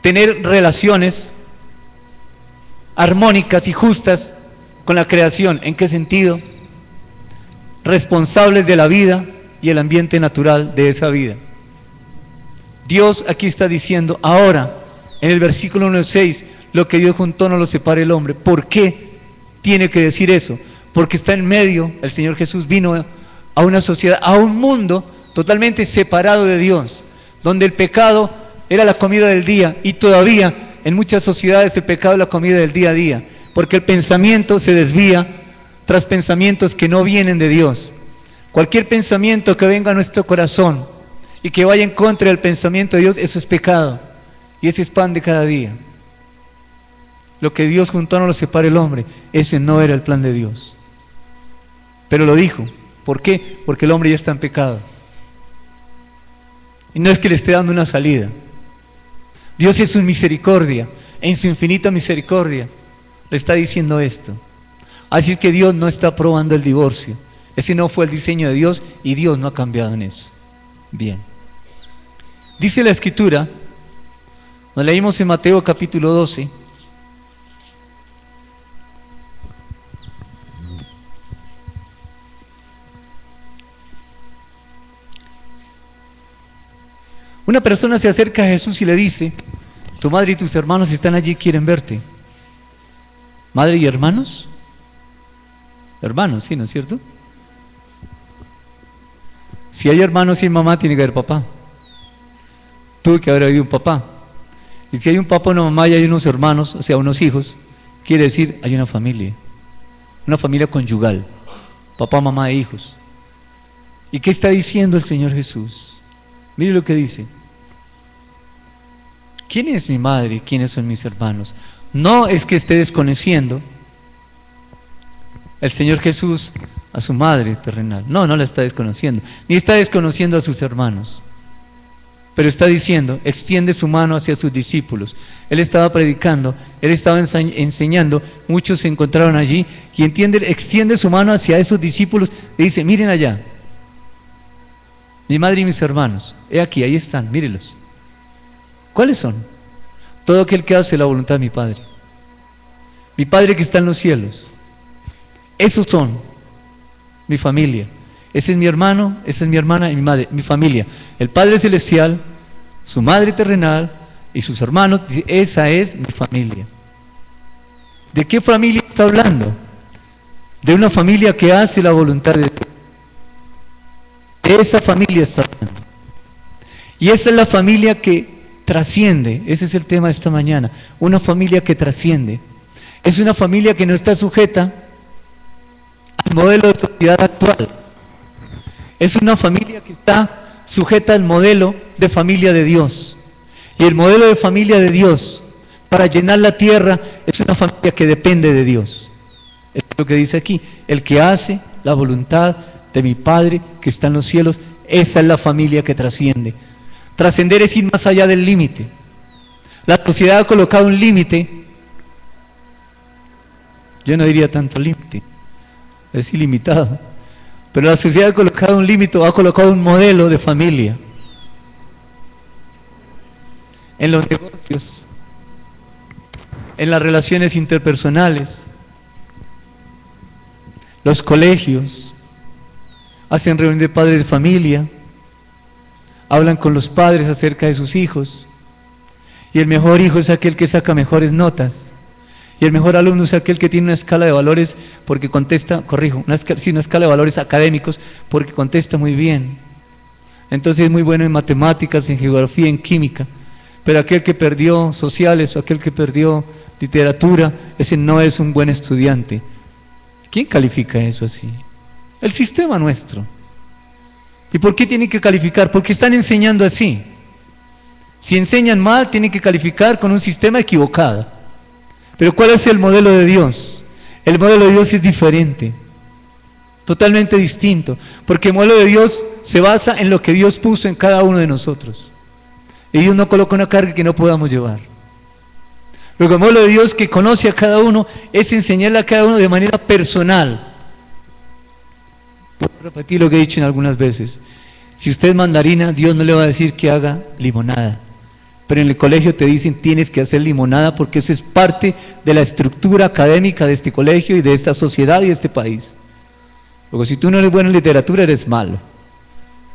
tener relaciones armónicas y justas con la creación. ¿En qué sentido? Responsables de la vida y el ambiente natural de esa vida. Dios aquí está diciendo ahora, en el versículo 1:6, lo que Dios juntó no lo separe el hombre. ¿Por qué tiene que decir eso? Porque está en medio, el Señor Jesús vino a una sociedad, a un mundo totalmente separado de Dios, donde el pecado era la comida del día, y todavía en muchas sociedades el pecado es la comida del día a día, porque el pensamiento se desvía tras pensamientos que no vienen de Dios. Cualquier pensamiento que venga a nuestro corazón y que vaya en contra del pensamiento de Dios, eso es pecado, y ese es pan de cada día. Lo que Dios juntó no lo separe el hombre. Ese no era el plan de Dios, pero lo dijo. ¿Por qué? Porque el hombre ya está en pecado. Y no es que le esté dando una salida. Dios en su misericordia, en su infinita misericordia, le está diciendo esto. Así que Dios no está aprobando el divorcio. Ese no fue el diseño de Dios y Dios no ha cambiado en eso. Bien. Dice la Escritura, nos leímos en Mateo capítulo 12. Una persona se acerca a Jesús y le dice: tu madre y tus hermanos están allí, quieren verte. ¿Madre y hermanos? Hermanos, sí, ¿no es cierto? Si hay hermanos y hay mamá, tiene que haber papá. Tuvo que haber habido un papá. Y si hay un papá, una mamá y hay unos hermanos, o sea, unos hijos, quiere decir hay una familia conyugal, papá, mamá e hijos. ¿Y qué está diciendo el Señor Jesús? Mire lo que dice: ¿quién es mi madre? ¿Quiénes son mis hermanos? No es que esté desconociendo el Señor Jesús a su madre terrenal. No la está desconociendo, ni está desconociendo a sus hermanos. Pero está diciendo, extiende su mano hacia sus discípulos. Él estaba predicando, él estaba enseñando, muchos se encontraron allí y extiende su mano hacia esos discípulos y dice: miren allá, mi madre y mis hermanos, he aquí, ahí están, mírenlos. ¿Cuáles son? Todo aquel que hace la voluntad de mi Padre. Mi Padre que está en los cielos. Esos son mi familia. Ese es mi hermano, esa es mi hermana y mi madre, mi familia. El Padre Celestial, su madre terrenal y sus hermanos, esa es mi familia. ¿De qué familia está hablando? De una familia que hace la voluntad de Dios. De esa familia está hablando. Y esa es la familia que trasciende. Ese es el tema de esta mañana. Una familia que trasciende. Es una familia que no está sujeta al modelo de sociedad actual. Es una familia que está sujeta al modelo de familia de Dios. Y el modelo de familia de Dios para llenar la tierra es una familia que depende de Dios. Es lo que dice aquí: el que hace la voluntad de mi Padre que está en los cielos. Esa es la familia que trasciende. Trascender es ir más allá del límite. La sociedad ha colocado un límite. Yo no diría tanto límite, es ilimitado. Pero la sociedad ha colocado un límite, ha colocado un modelo de familia. En los negocios, en las relaciones interpersonales, los colegios, hacen reunión de padres de familia, hablan con los padres acerca de sus hijos, y el mejor hijo es aquel que saca mejores notas, y el mejor alumno es aquel que tiene una escala de valores porque contesta, una escala de valores académicos porque contesta muy bien. Entonces es muy bueno en matemáticas, en geografía, en química. Pero aquel que perdió sociales o aquel que perdió literatura, ese no es un buen estudiante. ¿Quién califica eso así? El sistema nuestro. ¿Y por qué tienen que calificar? Porque están enseñando así. Si enseñan mal, tienen que calificar con un sistema equivocado. Pero ¿cuál es el modelo de Dios? El modelo de Dios es diferente, totalmente distinto, porque el modelo de Dios se basa en lo que Dios puso en cada uno de nosotros. Y Dios no coloca una carga que no podamos llevar. Luego el modelo de Dios que conoce a cada uno es enseñarle a cada uno de manera personal. Puedo repetir lo que he dicho en algunas veces. Si usted es mandarina, Dios no le va a decir que haga limonada. Pero en el colegio te dicen tienes que hacer limonada porque eso es parte de la estructura académica de este colegio y de esta sociedad y de este país. Luego si tú no eres bueno en literatura eres malo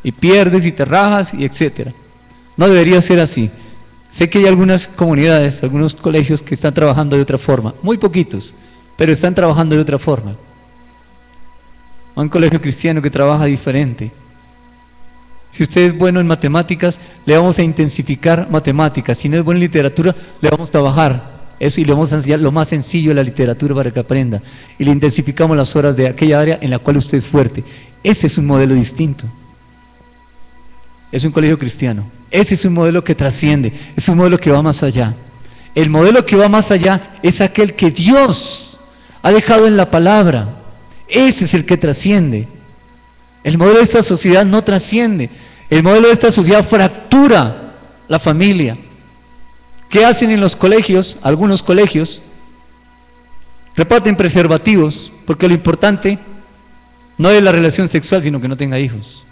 y pierdes y te rajas y etcétera. No debería ser así. Sé que hay algunas comunidades, algunos colegios que están trabajando de otra forma, muy poquitos, pero están trabajando de otra forma. Hay un colegio cristiano que trabaja diferente. Si usted es bueno en matemáticas, le vamos a intensificar matemáticas. Si no es bueno en literatura, le vamos a bajar eso y le vamos a enseñar lo más sencillo de la literatura para que aprenda. Y le intensificamos las horas de aquella área en la cual usted es fuerte. Ese es un modelo distinto. Es un colegio cristiano. Ese es un modelo que trasciende, es un modelo que va más allá. El modelo que va más allá es aquel que Dios ha dejado en la palabra. Ese es el que trasciende. El modelo de esta sociedad no trasciende. El modelo de esta sociedad fractura la familia. ¿Qué hacen en los colegios? Algunos colegios reparten preservativos, porque lo importante no es la relación sexual, sino que no tenga hijos.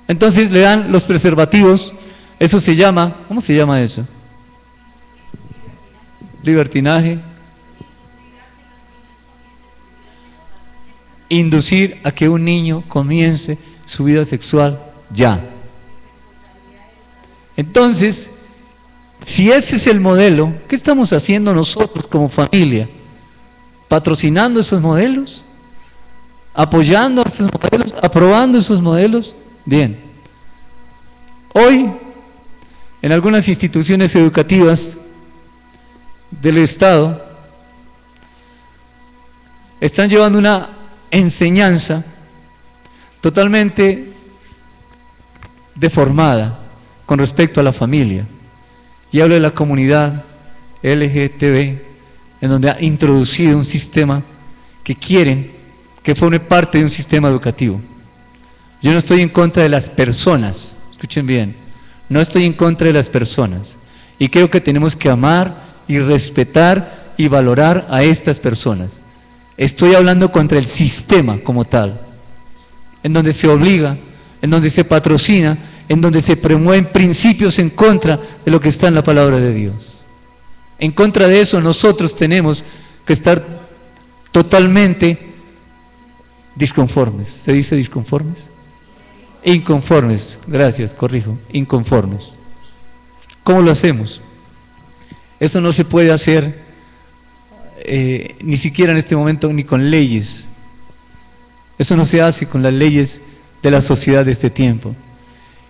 Entonces le dan los preservativos, eso se llama, ¿cómo se llama eso? Libertinaje. Inducir a que un niño comience su vida sexual ya. Entonces, si ese es el modelo, ¿qué estamos haciendo nosotros como familia? ¿Patrocinando esos modelos? ¿Apoyando esos modelos? ¿Aprobando esos modelos? Bien. Hoy, en algunas instituciones educativas del Estado, están llevando una enseñanza totalmente deformada con respecto a la familia. Y hablo de la comunidad LGTB, en donde ha introducido un sistema que quieren que forme parte de un sistema educativo. Yo no estoy en contra de las personas, escuchen bien, no estoy en contra de las personas, y creo que tenemos que amar y respetar y valorar a estas personas. Estoy hablando contra el sistema como tal, en donde se obliga, en donde se patrocina, en donde se promueven principios en contra de lo que está en la palabra de Dios. En contra de eso nosotros tenemos que estar totalmente disconformes. ¿Se dice disconformes? Inconformes, gracias, corrijo, inconformes. ¿Cómo lo hacemos? Eso no se puede hacer ni siquiera en este momento ni con leyes. Eso no se hace con las leyes de la sociedad de este tiempo.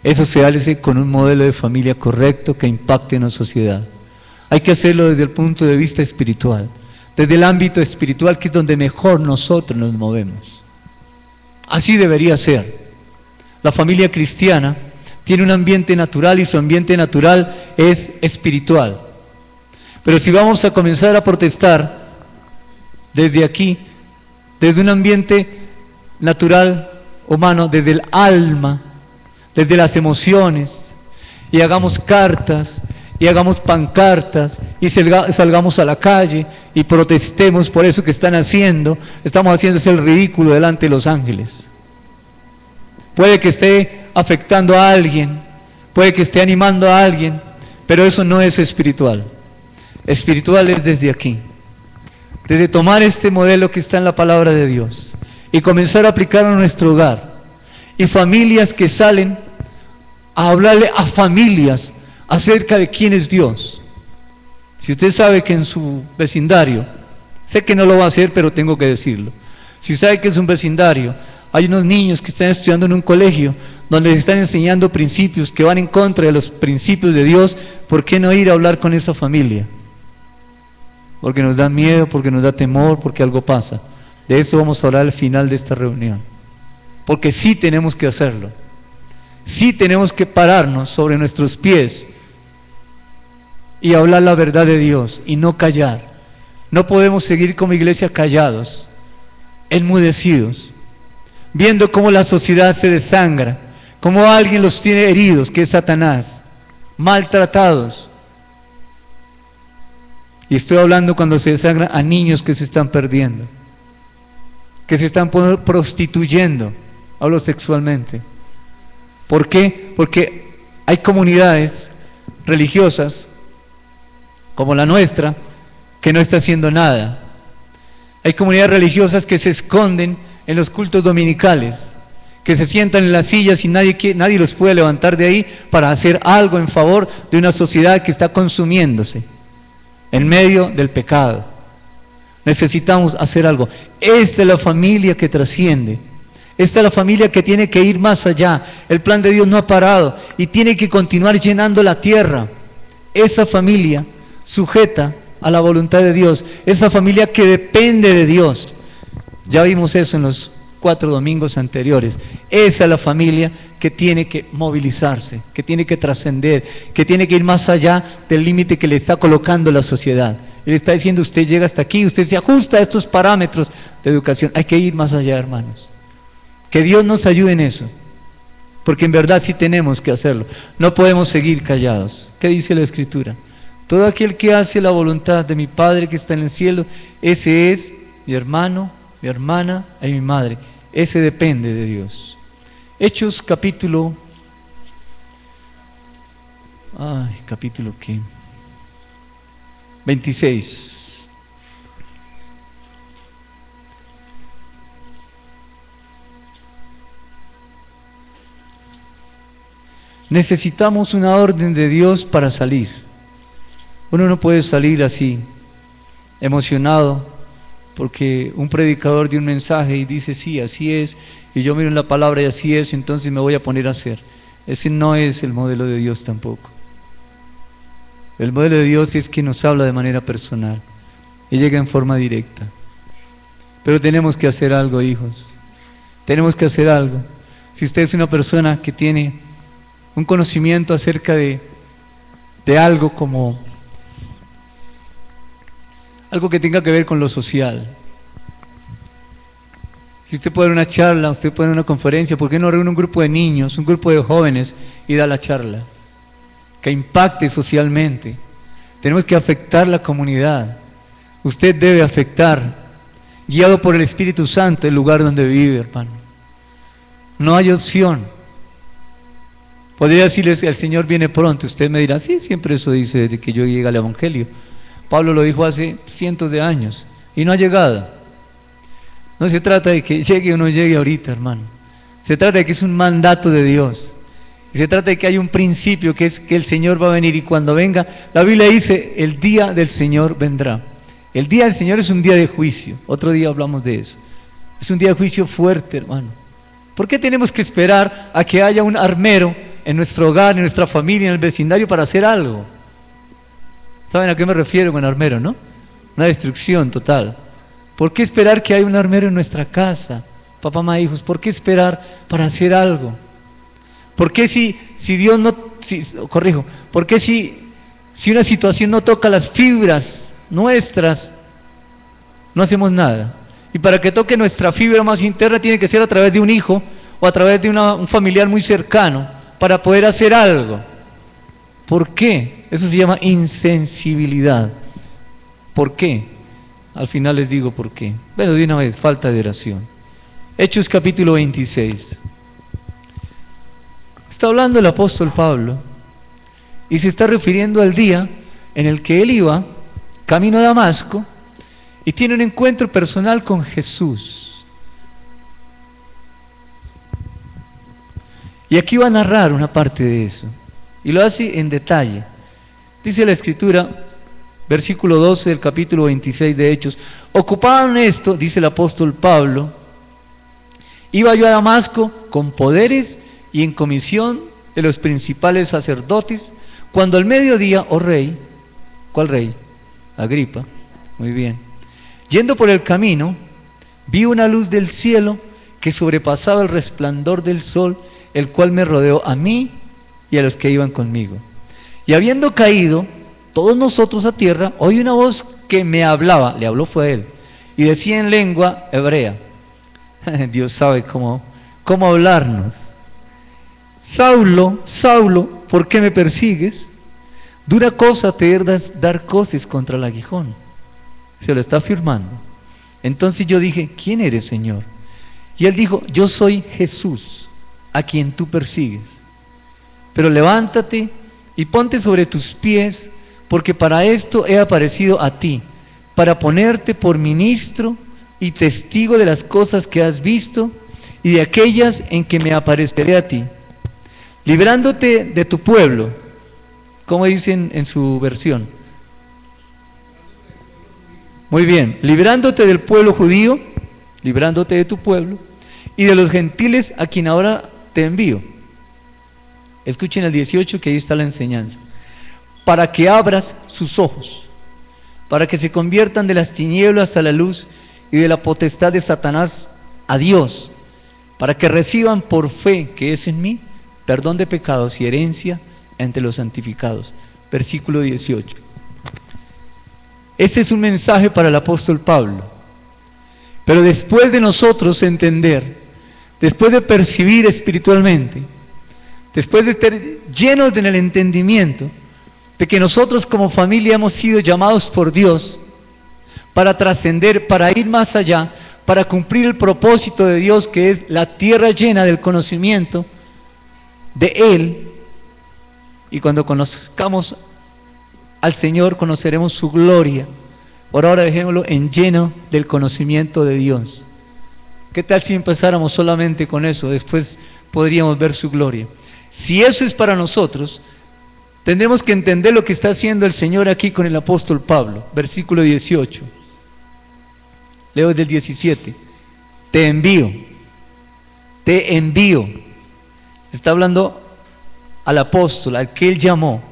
Eso se hace con un modelo de familia correcto que impacte en la sociedad. Hay que hacerlo desde el punto de vista espiritual, desde el ámbito espiritual, que es donde mejor nosotros nos movemos. Así debería ser. La familia cristiana tiene un ambiente natural y su ambiente natural es espiritual. Pero si vamos a comenzar a protestar desde aquí, desde un ambiente natural, humano, desde el alma, desde las emociones, y hagamos cartas, y hagamos pancartas, y salgamos a la calle, y protestemos por eso que están haciendo, estamos haciéndose el ridículo delante de los ángeles. Puede que esté afectando a alguien, puede que esté animando a alguien, pero eso no es espiritual. Espiritual es desde aquí, desde tomar este modelo que está en la palabra de Dios y comenzar a aplicarlo a nuestro hogar. Y familias que salen a hablarle a familias acerca de quién es Dios. Si usted sabe que en su vecindario, sé que no lo va a hacer, pero tengo que decirlo, si sabe que en su vecindario hay unos niños que están estudiando en un colegio donde les están enseñando principios que van en contra de los principios de Dios, ¿por qué no ir a hablar con esa familia? Porque nos da miedo, porque nos da temor, porque algo pasa. De eso vamos a hablar al final de esta reunión. Porque sí tenemos que hacerlo. Sí tenemos que pararnos sobre nuestros pies y hablar la verdad de Dios y no callar. No podemos seguir como iglesia callados, enmudecidos, viendo cómo la sociedad se desangra, cómo alguien los tiene heridos, que es Satanás, maltratados. Y estoy hablando cuando se desangra a niños que se están perdiendo, que se están prostituyendo, hablo sexualmente. ¿Por qué? Porque hay comunidades religiosas como la nuestra que no está haciendo nada. Hay comunidades religiosas que se esconden en los cultos dominicales, que se sientan en las sillas y nadie los puede levantar de ahí para hacer algo en favor de una sociedad que está consumiéndose en medio del pecado. Necesitamos hacer algo. Esta es la familia que trasciende. Esta es la familia que tiene que ir más allá. El plan de Dios no ha parado y tiene que continuar llenando la tierra. Esa familia sujeta a la voluntad de Dios, esa familia que depende de Dios. Ya vimos eso en los 4 domingos anteriores. Esa es la familia que tiene que movilizarse, que tiene que trascender, que tiene que ir más allá del límite que le está colocando la sociedad. Él está diciendo, usted llega hasta aquí, usted se ajusta a estos parámetros de educación. Hay que ir más allá, hermanos. Que Dios nos ayude en eso, porque en verdad sí tenemos que hacerlo. No podemos seguir callados. ¿Qué dice la Escritura? Todo aquel que hace la voluntad de mi Padre que está en el cielo, ese es mi hermano, mi hermana y mi madre. Ese depende de Dios. Hechos capítulo ¿qué? 26. Necesitamos una orden de Dios para salir. Uno no puede salir así, emocionado, porque un predicador dio un mensaje y dice, sí, así es, y yo miro en la palabra y así es, entonces me voy a poner a hacer. Ese no es el modelo de Dios tampoco. El modelo de Dios es que nos habla de manera personal y llega en forma directa. Pero tenemos que hacer algo, hijos. Tenemos que hacer algo. Si usted es una persona que tiene un conocimiento acerca de algo como algo que tenga que ver con lo social. Si usted puede dar una charla, usted puede dar una conferencia, ¿por qué no reúne un grupo de niños, un grupo de jóvenes y da la charla? Que impacte socialmente. Tenemos que afectar la comunidad. Usted debe afectar, guiado por el Espíritu Santo, el lugar donde vive, hermano. No hay opción. Podría decirles que el Señor viene pronto. Usted me dirá, sí, siempre eso dice desde que yo llegué al Evangelio. Pablo lo dijo hace cientos de años y no ha llegado. No se trata de que llegue o no llegue ahorita, hermano. Se trata de que es un mandato de Dios. Y se trata de que hay un principio que es que el Señor va a venir y cuando venga, la Biblia dice, el día del Señor vendrá. El día del Señor es un día de juicio. Otro día hablamos de eso. Es un día de juicio fuerte, hermano. ¿Por qué tenemos que esperar a que haya un armero en nuestro hogar, en nuestra familia, en el vecindario para hacer algo? ¿Saben a qué me refiero con armero, no? Una destrucción total. ¿Por qué esperar que haya un armero en nuestra casa? Papá, mamá, hijos, ¿por qué esperar para hacer algo? ¿Por qué si Dios no, ¿por qué si una situación no toca las fibras nuestras, no hacemos nada? Y para que toque nuestra fibra más interna tiene que ser a través de un hijo o a través de un familiar muy cercano para poder hacer algo. ¿Por qué? Eso se llama insensibilidad. ¿Por qué? Al final les digo por qué. Bueno, de una vez, falta de oración. Hechos capítulo 26. Está hablando el apóstol Pablo y se está refiriendo al día en el que él iba camino a Damasco y tiene un encuentro personal con Jesús. Y aquí va a narrar una parte de eso y lo hace en detalle. Dice la Escritura, versículo 12 del capítulo 26 de Hechos: ocupado en esto, dice el apóstol Pablo, iba yo a Damasco con poderes y en comisión de los principales sacerdotes, cuando al mediodía, oh rey, ¿cuál rey? Agripa, muy bien. Yendo por el camino, vi una luz del cielo que sobrepasaba el resplandor del sol, el cual me rodeó a mí y a los que iban conmigo. Y habiendo caído todos nosotros a tierra, oí una voz que me hablaba, le habló fue él, y decía en lengua hebrea. Dios sabe cómo hablarnos. Saulo, Saulo, ¿por qué me persigues? Dura cosa te es dar coces contra el aguijón. Se lo está afirmando. Entonces yo dije, ¿quién eres, Señor? Y él dijo, yo soy Jesús, a quien tú persigues. Pero levántate y ponte sobre tus pies, porque para esto he aparecido a ti, para ponerte por ministro y testigo de las cosas que has visto y de aquellas en que me apareceré a ti, librándote de tu pueblo, como dicen en su versión. Muy bien, librándote del pueblo judío, librándote de tu pueblo, y de los gentiles a quien ahora te envío. Escuchen el 18, que ahí está la enseñanza. Para que abras sus ojos, para que se conviertan de las tinieblas a la luz y de la potestad de Satanás a Dios, para que reciban por fe que es en mí perdón de pecados y herencia entre los santificados. Versículo 18. Este es un mensaje para el apóstol Pablo. Pero después de nosotros entender después de percibir espiritualmente, después de estar llenos en el entendimiento de que nosotros como familia hemos sido llamados por Dios para trascender, para ir más allá, para cumplir el propósito de Dios, que es la tierra llena del conocimiento de Él. Y cuando conozcamos al Señor, conoceremos su gloria. Por ahora dejémoslo en lleno del conocimiento de Dios. ¿Qué tal si empezáramos solamente con eso? Después podríamos ver su gloria. Si eso es para nosotros, tendremos que entender lo que está haciendo el Señor aquí con el apóstol Pablo. Versículo 18. Leo desde el 17. Te envío. Está hablando al apóstol, al que él llamó,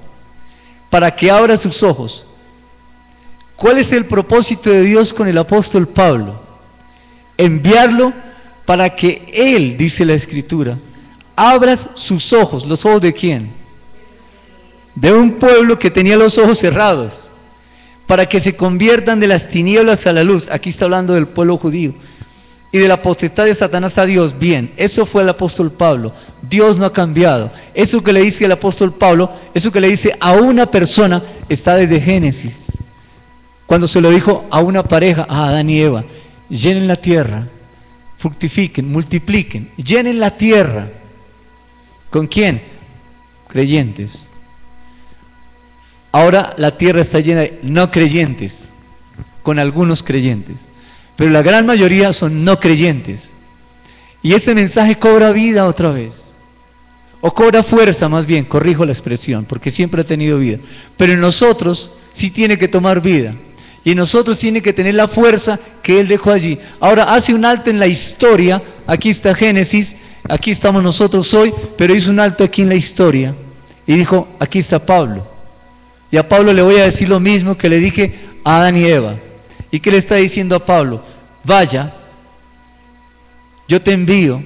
para que abra sus ojos. ¿Cuál es el propósito de Dios con el apóstol Pablo? Enviarlo para que él, dice la Escritura, abras sus ojos. ¿Los ojos de quién? De un pueblo que tenía los ojos cerrados, para que se conviertan de las tinieblas a la luz. Aquí está hablando del pueblo judío. Y de la potestad de Satanás a Dios. Bien, eso fue el apóstol Pablo. Dios no ha cambiado. Eso que le dice el apóstol Pablo, eso que le dice a una persona, está desde Génesis. Cuando se lo dijo a una pareja, a Adán y Eva: llenen la tierra, fructifiquen, multipliquen, llenen la tierra. ¿Con quién? Creyentes. Ahora la tierra está llena de no creyentes, con algunos creyentes, pero la gran mayoría son no creyentes. Y ese mensaje cobra vida otra vez, o cobra fuerza, más bien, corrijo la expresión, porque siempre ha tenido vida, pero en nosotros sí tiene que tomar vida, y en nosotros tiene que tener la fuerza que Él dejó allí. Ahora hace un alto en la historia. Aquí está Génesis, aquí estamos nosotros hoy, pero hizo un alto aquí en la historia y dijo: aquí está Pablo. Y a Pablo le voy a decir lo mismo que le dije a Adán y Eva. ¿Y qué le está diciendo a Pablo? Vaya, yo te envío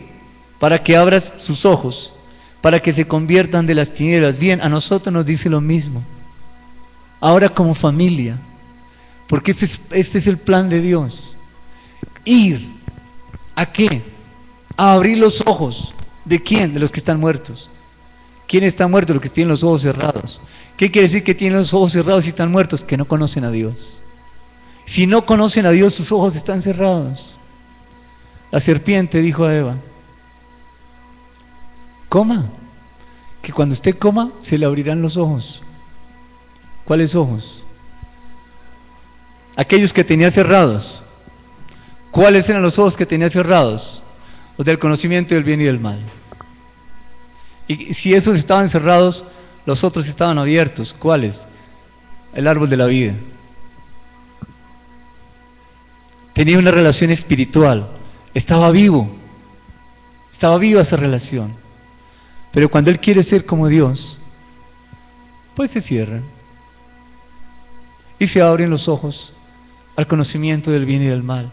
para que abras sus ojos, para que se conviertan de las tinieblas. Bien, a nosotros nos dice lo mismo. Ahora como familia, porque este es el plan de Dios. Ir, ¿a qué? A abrir los ojos. ¿De quién? De los que están muertos. ¿Quién está muerto? Los que tienen los ojos cerrados. ¿Qué quiere decir que tienen los ojos cerrados y están muertos? Que no conocen a Dios. Si no conocen a Dios, sus ojos están cerrados. La serpiente dijo a Eva: coma, que cuando usted coma se le abrirán los ojos. ¿Cuáles ojos? Aquellos que tenía cerrados. ¿Cuáles eran los ojos que tenía cerrados? Los del conocimiento del bien y del mal. Y si esos estaban cerrados, los otros estaban abiertos. ¿Cuáles? El árbol de la vida. Tenía una relación espiritual. Estaba vivo. Estaba viva esa relación. Pero cuando él quiere ser como Dios, pues se cierran. Y se abren los ojos al conocimiento del bien y del mal.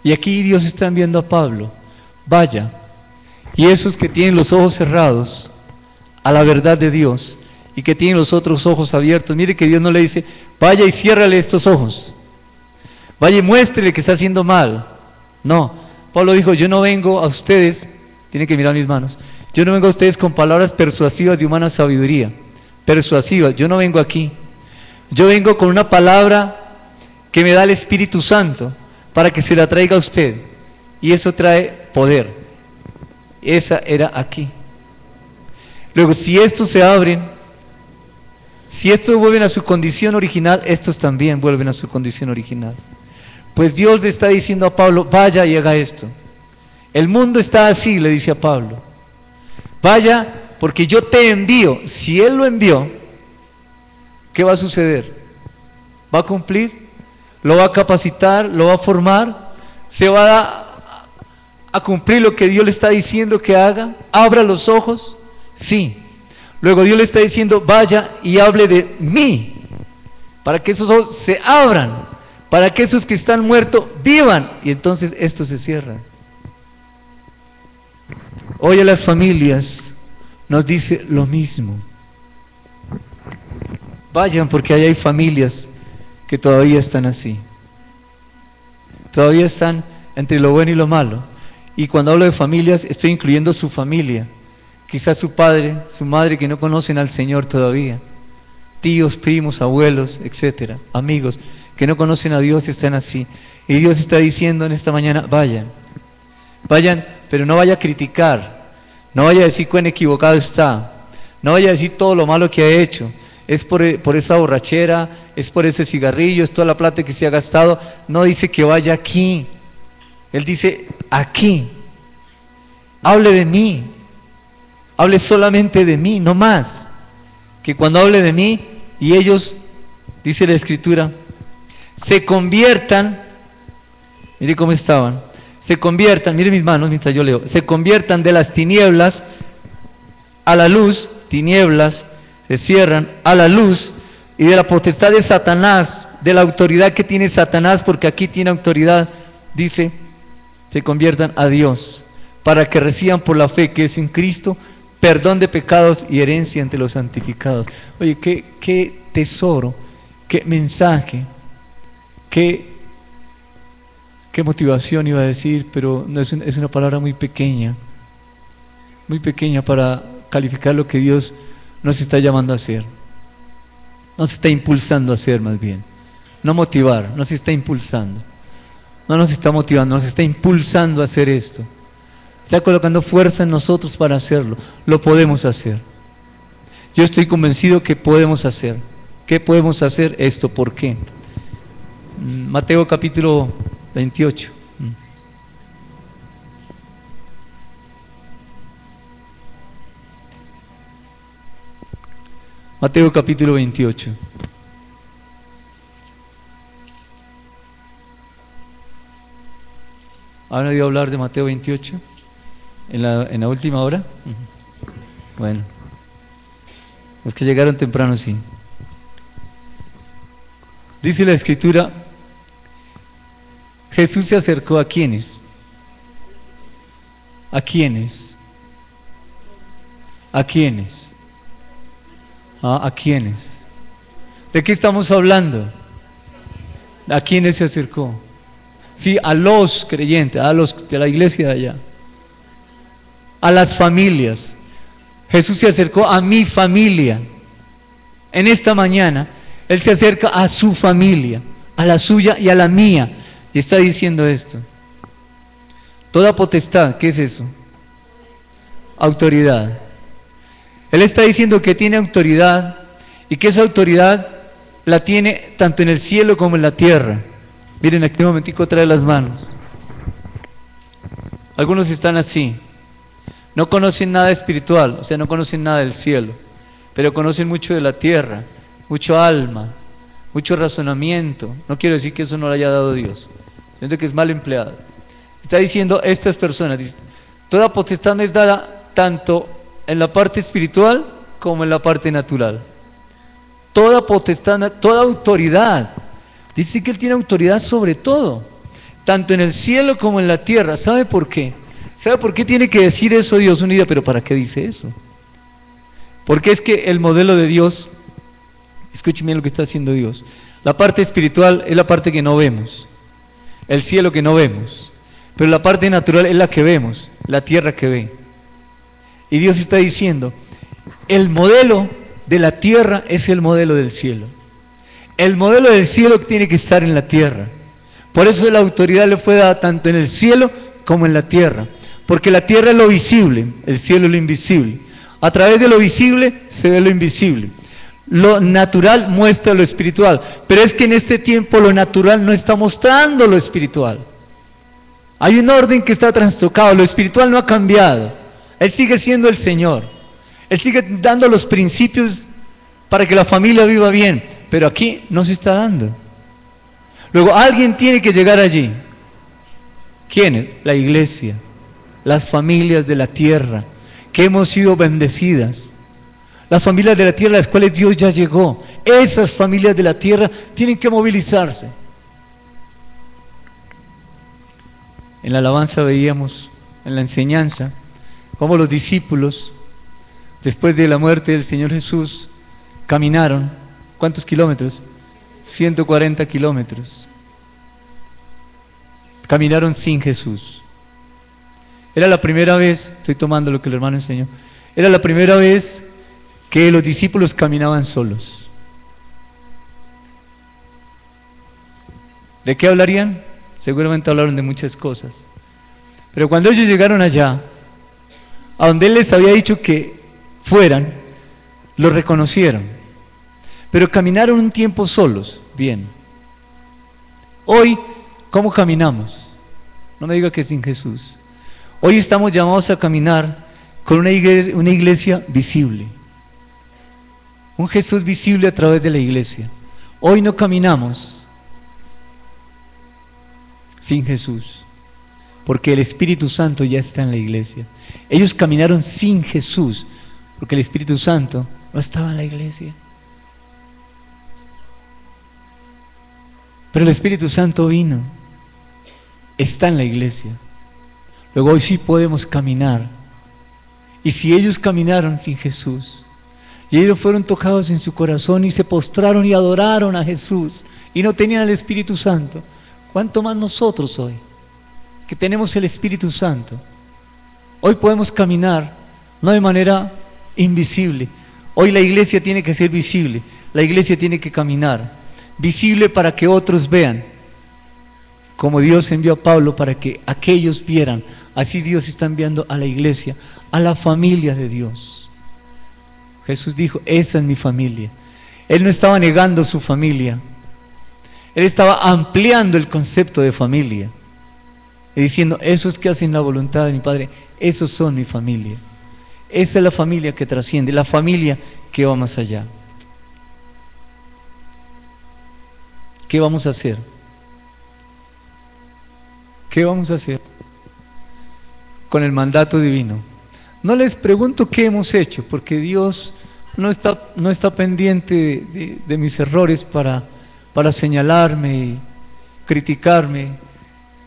Y aquí Dios está enviando a Pablo: vaya. Y esos que tienen los ojos cerrados a la verdad de Dios y que tienen los otros ojos abiertos, mire que Dios no le dice: vaya y ciérrale estos ojos, vaya y muéstrele que está haciendo mal. No, Pablo dijo: yo no vengo a ustedes, tienen que mirar mis manos, yo no vengo a ustedes con palabras persuasivas de humana sabiduría, persuasivas, yo no vengo aquí, yo vengo con una palabra que me da el Espíritu Santo para que se la traiga a usted, y eso trae poder. Esa era aquí. Luego, si estos se abren, si estos vuelven a su condición original, estos también vuelven a su condición original. Pues Dios le está diciendo a Pablo: vaya y haga esto. El mundo está así, le dice a Pablo. Vaya, porque yo te envío. Si Él lo envió, ¿qué va a suceder? ¿Va a cumplir? ¿Lo va a capacitar? ¿Lo va a formar? ¿Se va a cumplir lo que Dios le está diciendo que haga? ¿Abra los ojos? Sí. Luego Dios le está diciendo: vaya y hable de mí, para que esos ojos se abran, para que esos que están muertos vivan. Y entonces esto se cierra. Hoy a las familias nos dice lo mismo: vayan, porque ahí hay familias que todavía están así, todavía están entre lo bueno y lo malo. Y cuando hablo de familias, estoy incluyendo su familia, quizás su padre, su madre que no conocen al Señor todavía, tíos, primos, abuelos, etcétera, amigos que no conocen a Dios, están así. Y Dios está diciendo en esta mañana, vayan, pero no vaya a criticar, no vaya a decir cuán equivocado está, no vaya a decir todo lo malo que ha hecho, es por esa borrachera, es por ese cigarrillo, es toda la plata que se ha gastado. No dice que vaya aquí, Él dice aquí, hable de mí, hable solamente de mí, no más, que cuando hable de mí y ellos, dice la Escritura, se conviertan, mire cómo estaban, se conviertan, mire mis manos mientras yo leo, se conviertan de las tinieblas a la luz, tinieblas, se cierran a la luz, y de la potestad de Satanás, de la autoridad que tiene Satanás, porque aquí tiene autoridad, dice, se conviertan a Dios, para que reciban por la fe que es en Cristo, perdón de pecados y herencia entre los santificados. Oye, qué tesoro, qué mensaje, qué motivación iba a decir, pero no es una palabra muy pequeña para calificar lo que Dios nos está llamando a hacer, nos está impulsando a hacer más bien, no motivar, nos está impulsando, no nos está motivando, nos está impulsando a hacer esto, está colocando fuerza en nosotros para hacerlo, lo podemos hacer. Yo estoy convencido que podemos hacer. ¿Qué podemos hacer esto? ¿Por qué? Mateo capítulo 28. Mateo capítulo 28. ¿Han oído hablar de Mateo 28? ¿En la última hora? Bueno, los que llegaron temprano sí. Dice la Escritura, Jesús se acercó a ¿quiénes? ¿A quiénes? ¿A quiénes? ¿A quiénes? ¿De qué estamos hablando? ¿A quiénes se acercó? Sí, a los creyentes, a los de la iglesia de allá, a las familias. Jesús se acercó a mi familia. En esta mañana, Él se acerca a su familia, a la suya y a la mía, y está diciendo esto. Toda potestad, ¿qué es eso? Autoridad. Él está diciendo que tiene autoridad y que esa autoridad la tiene tanto en el cielo como en la tierra. Miren, aquí un momentico trae las manos. Algunos están así, no conocen nada espiritual, o sea, no conocen nada del cielo, pero conocen mucho de la tierra, mucho alma, mucho razonamiento. No quiero decir que eso no lo haya dado Dios, siento que es mal empleado. Está diciendo estas personas, dice, toda potestad me es dada tanto en la parte espiritual como en la parte natural. Toda potestad, toda autoridad. Dice que Él tiene autoridad sobre todo, tanto en el cielo como en la tierra. ¿Sabe por qué? ¿Sabe por qué tiene que decir eso Dios? Una idea, pero ¿para qué dice eso? Porque es que el modelo de Dios, escuchen bien lo que está haciendo Dios. La parte espiritual es la parte que no vemos, el cielo que no vemos, pero la parte natural es la que vemos, la tierra que ve. Y Dios está diciendo, el modelo de la tierra es el modelo del cielo. El modelo del cielo tiene que estar en la tierra. Por eso la autoridad le fue dada tanto en el cielo como en la tierra. Porque la tierra es lo visible, el cielo es lo invisible. A través de lo visible se ve lo invisible. Lo natural muestra lo espiritual. Pero es que en este tiempo lo natural no está mostrando lo espiritual. Hay un orden que está trastocado, lo espiritual no ha cambiado. Él sigue siendo el Señor. Él sigue dando los principios para que la familia viva bien, pero aquí no se está dando. Luego alguien tiene que llegar allí. ¿Quién? La iglesia, las familias de la tierra, que hemos sido bendecidas. Las familias de la tierra a las cuales Dios ya llegó. Esas familias de la tierra tienen que movilizarse. En la alabanza veíamos, en la enseñanza, cómo los discípulos, después de la muerte del Señor Jesús, caminaron, ¿cuántos kilómetros? 140 kilómetros. caminaron sin Jesús. Era la primera vez, estoy tomando lo que el hermano enseñó, era la primera vez que los discípulos caminaban solos. ¿De qué hablarían? Seguramente hablaron de muchas cosas. Pero cuando ellos llegaron allá, a donde Él les había dicho que fueran, lo reconocieron. Pero caminaron un tiempo solos. Bien. Hoy, ¿cómo caminamos? No me diga que sin Jesús. Hoy estamos llamados a caminar con una iglesia visible. Un Jesús visible a través de la iglesia. Hoy no caminamos sin Jesús, porque el Espíritu Santo ya está en la iglesia. Ellos caminaron sin Jesús, porque el Espíritu Santo no estaba en la iglesia. Pero el Espíritu Santo vino, está en la iglesia. Luego hoy sí podemos caminar. Y si ellos caminaron sin Jesús, y ellos fueron tocados en su corazón y se postraron y adoraron a Jesús, y no tenían el Espíritu Santo, ¿cuánto más nosotros hoy, que tenemos el Espíritu Santo? Hoy podemos caminar, no de manera invisible. Hoy la iglesia tiene que ser visible, la iglesia tiene que caminar, visible para que otros vean, como Dios envió a Pablo para que aquellos vieran. Así Dios está enviando a la iglesia, a la familia de Dios. Jesús dijo, esa es mi familia. Él no estaba negando su familia, Él estaba ampliando el concepto de familia y diciendo, esos que hacen la voluntad de mi Padre, esos son mi familia. Esa es la familia que trasciende, la familia que va más allá. ¿Qué vamos a hacer? ¿Qué vamos a hacer con el mandato divino? No les pregunto qué hemos hecho, porque Dios no está pendiente de mis errores para señalarme y criticarme.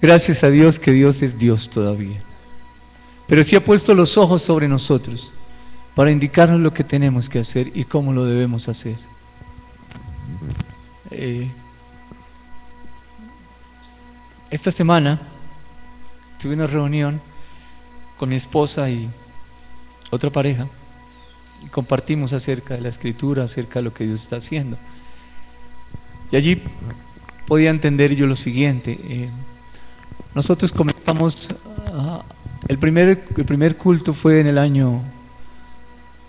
Gracias a Dios que Dios es Dios todavía. Pero sí ha puesto los ojos sobre nosotros para indicarnos lo que tenemos que hacer y cómo lo debemos hacer. Esta semana tuve una reunión con mi esposa y otra pareja y compartimos acerca de la Escritura, acerca de lo que Dios está haciendo. Y allí podía entender yo lo siguiente. Nosotros comenzamos, el primer culto fue en el año,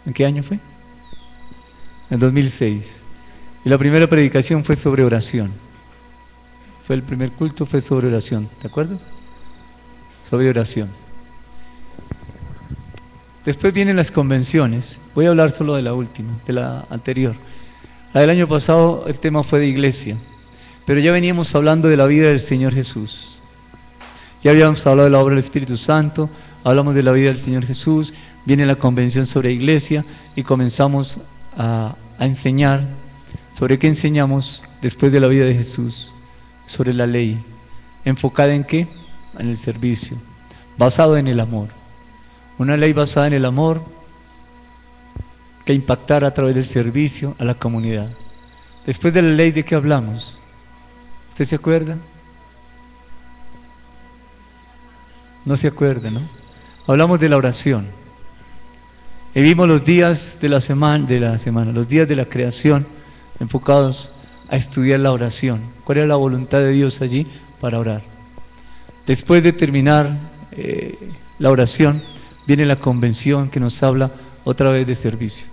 ¿en qué año fue? En el 2006. Y la primera predicación fue sobre oración. El primer culto fue sobre oración, ¿de acuerdo? Sobre oración. Después vienen las convenciones. Voy a hablar solo de la última, de la anterior. La del año pasado el tema fue de iglesia, pero ya veníamos hablando de la vida del Señor Jesús. Ya habíamos hablado de la obra del Espíritu Santo, hablamos de la vida del Señor Jesús, viene la convención sobre iglesia y comenzamos a enseñar. ¿Sobre qué enseñamos después de la vida de Jesús? Sobre la ley. ¿Enfocada en qué? En el servicio, basado en el amor. Una ley basada en el amor que impactara a través del servicio a la comunidad. Después de la ley, ¿de qué hablamos? ¿Usted se acuerda? No se acuerda, ¿no? Hablamos de la oración. Y vimos los días de la semana, los días de la creación, enfocados a estudiar la oración. ¿Cuál era la voluntad de Dios allí? Para orar. Después de terminar la oración, viene la convención que nos habla otra vez de servicio.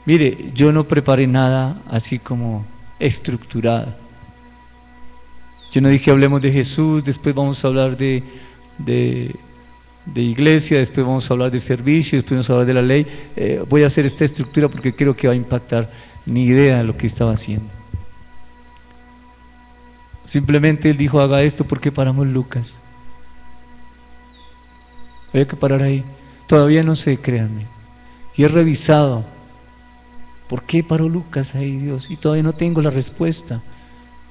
Mire, yo no preparé nada así como estructurado. Yo no dije hablemos de Jesús, después vamos a hablar de iglesia, después vamos a hablar de servicio, después vamos a hablar de la ley. Voy a hacer esta estructura porque creo que va a impactar. Ni idea de lo que estaba haciendo. Simplemente él dijo, haga esto porque paramos Lucas. Había que parar ahí. Todavía no sé, créanme. Y he revisado. ¿Por qué paró Lucas ahí, Dios? Y todavía no tengo la respuesta.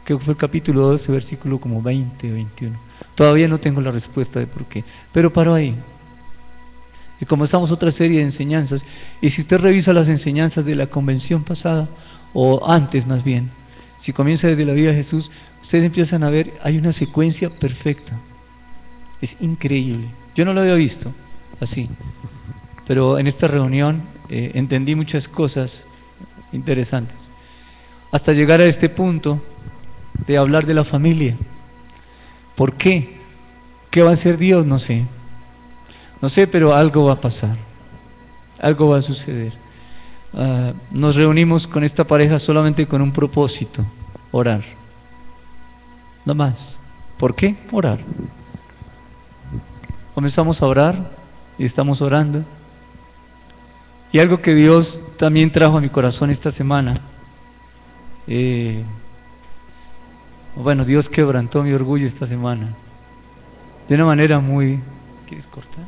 Creo que fue el capítulo 12, versículo como 20 o 21. Todavía no tengo la respuesta de por qué. Pero paró ahí. Y comenzamos otra serie de enseñanzas. Y si usted revisa las enseñanzas de la convención pasada, o antes más bien, si comienza desde la vida de Jesús, ustedes empiezan a ver, hay una secuencia perfecta. Es increíble. Yo no lo había visto así, pero en esta reunión entendí muchas cosas interesantes, hasta llegar a este punto de hablar de la familia. ¿Por qué? ¿Qué va a hacer Dios? No sé. No sé, pero algo va a pasar. Algo va a suceder. Nos reunimos con esta pareja solamente con un propósito: orar. No más. ¿Por qué? Orar. Comenzamos a orar y estamos orando. Y algo que Dios también trajo a mi corazón esta semana. Bueno, Dios quebrantó mi orgullo esta semana de una manera muy... ¿Quieres cortar?